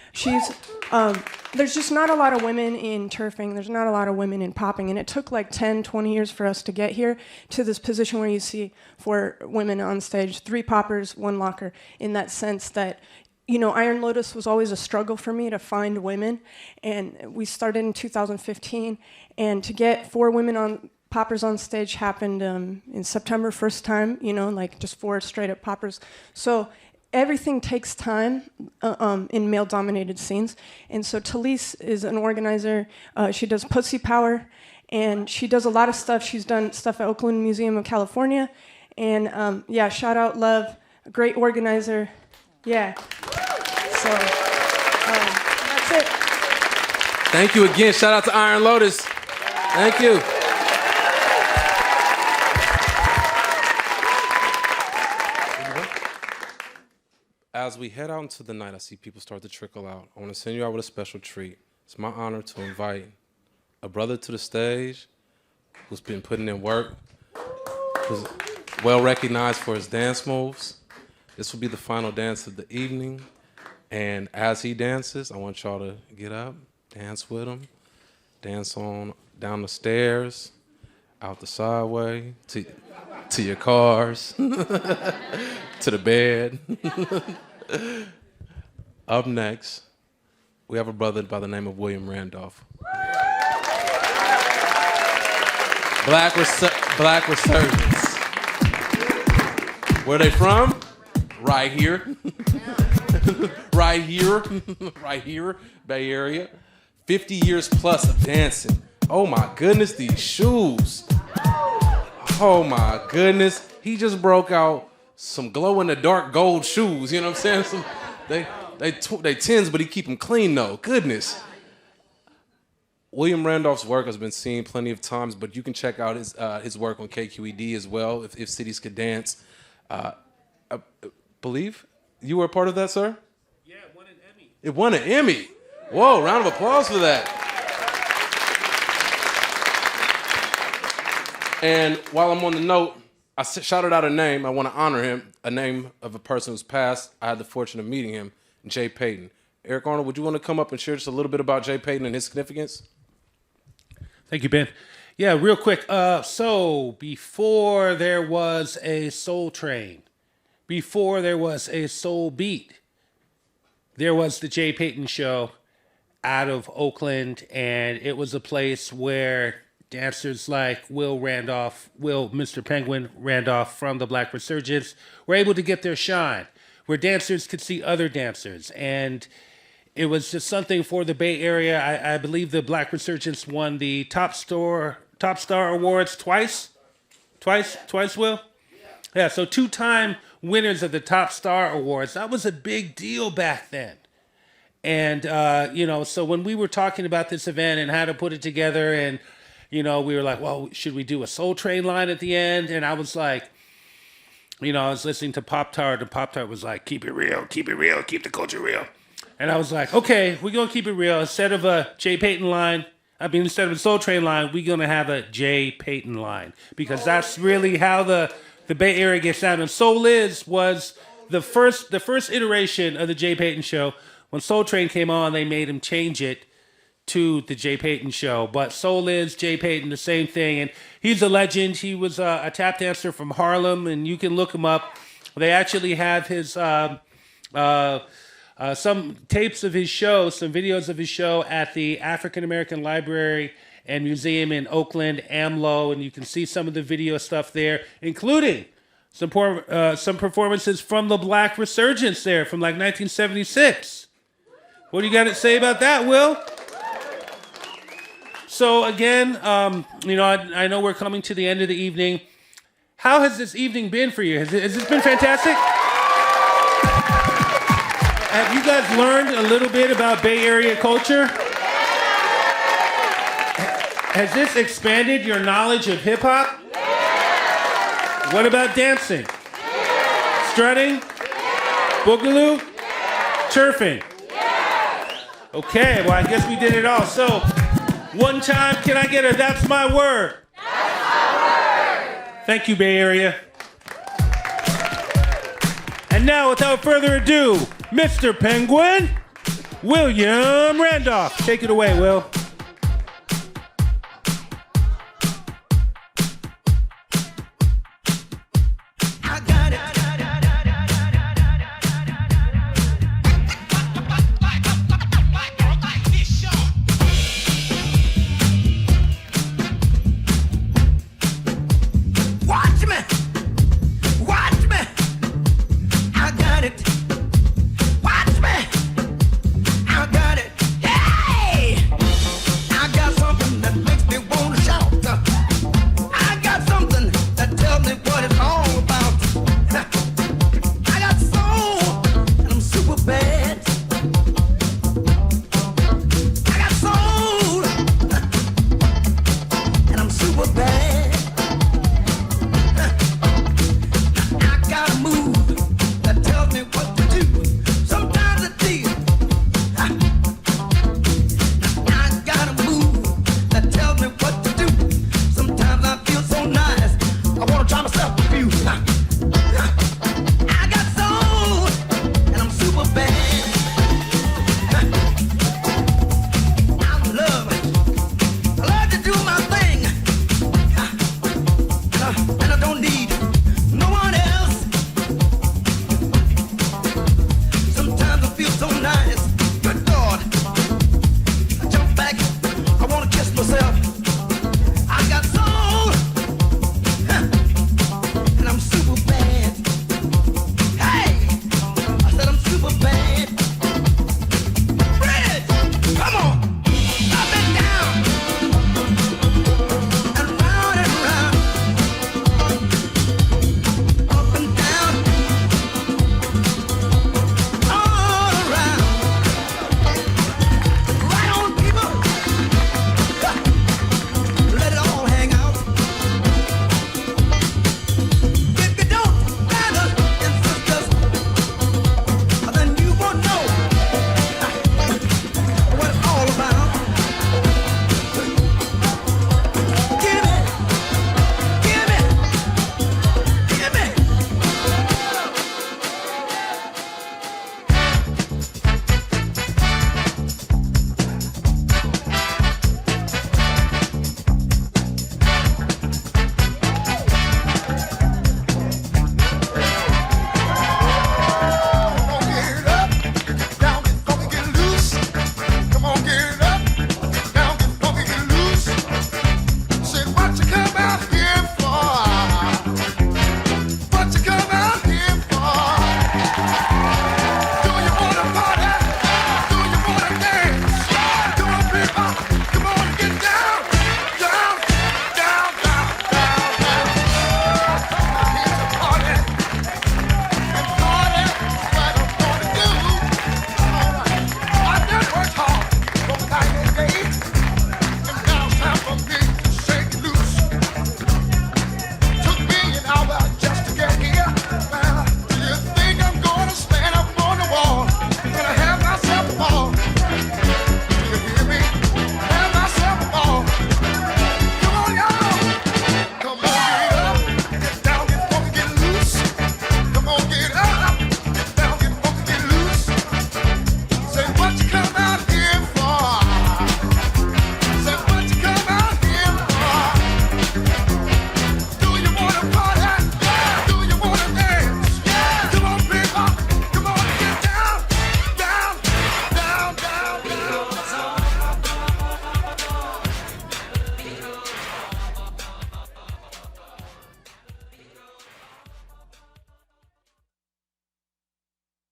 There's just not a lot of women in turfing. There's not a lot of women in popping. And it took like 10, 20 years for us to get here to this position where you see 4 women on stage, 3 poppers, 1 locker, in that sense that, you know, Iron Lotus was always a struggle for me to find women. And we started in 2015. And to get 4 women on poppers on stage happened in September, first time, you know, like just 4 straight up poppers. So everything takes time in male-dominated scenes. And so Talise is an organizer. She does Pussy Power, and she does a lot of stuff. She's done stuff at Oakland Museum of California. And yeah, shout out Love, a great organizer. Yeah. So that's it. Thank you again. Shout out to Iron Lotus. Thank you. As we head out into the night, I see people start to trickle out. I want to send you out with a special treat. It's my honor to invite a brother to the stage who's been putting in work, who's well recognized for his dance moves. This will be the final dance of the evening, And as he dances, I want y'all to get up, dance with him, dance on down the stairs, out the sideway, to your cars, to the bed. Up next, we have a brother by the name of William Randolph. Black Resurgence. Where they from? Right here. Right here, Bay Area. 50 years plus of dancing. Oh my goodness, these shoes. Oh my goodness. He just broke out some glow-in-the-dark gold shoes, you know what I'm saying? They tins, but he keep them clean though. Goodness. William Randolph's work has been seen plenty of times, but you can check out his work on KQED as well, if cities could dance. I believe you were a part of that, sir? Yeah, it won an Emmy. It won an Emmy. Whoa, round of applause for that. And while I'm on the note, I shouted out a name. I want to honor him, a name of a person who's passed. I had the fortune of meeting him, Jay Payton. Eric Arnold, would you want to come up and share just a little bit about Jay Payton and his significance? Thank you, Ben. Yeah, real quick. So before there was a Soul Train, before there was a Soul Beat, there was the Jay Payton Show out of Oakland, and it was a place where dancers like Mr. Penguin Randolph from the Black Resurgence were able to get their shine, where dancers could see other dancers. And it was just something for the Bay Area. I believe the Black Resurgence won the Top Star Awards twice, Will? Yeah, so 2-time winners of the Top Star Awards. That was a big deal back then. And, so when we were talking about this event and how to put it together, and, we were like, well, should we do a Soul Train line at the end? And I was like, I was listening to Poptart, and Poptart was like, keep it real, keep the culture real. And I was like, okay, we're going to keep it real. Instead of a Jay Payton line, instead of a Soul Train line, we're going to have a Jay Payton line. Because that's really how the Bay Area gets down. And Soul Liz was the first iteration of the Jay Payton Show. When Soul Train came on, they made him change it to the Jay Payton Show. But Soul Liz, Jay Payton, the same thing. And he's a legend. He was a tap dancer from Harlem, and you can look him up. They actually have his some tapes of his show, some videos of his show at the African American Library and Museum in Oakland, AMLO, and you can see some of the video stuff there, including some performances from the Black Resurgence there from like 1976. What do you got to say about that, Will? So again, I know we're coming to the end of the evening. How has this evening been for you? Has this been fantastic? Have you guys learned a little bit about Bay Area culture? Has this expanded your knowledge of hip hop? What about dancing? Strutting? Bugaloo? Turfing? Okay, well, I guess we did it all. So, one time, can I get a that's my word? That's my word. Thank you, Bay Area. And now, without further ado, Mr. Penguin, William Randolph. Take it away, Will. don't need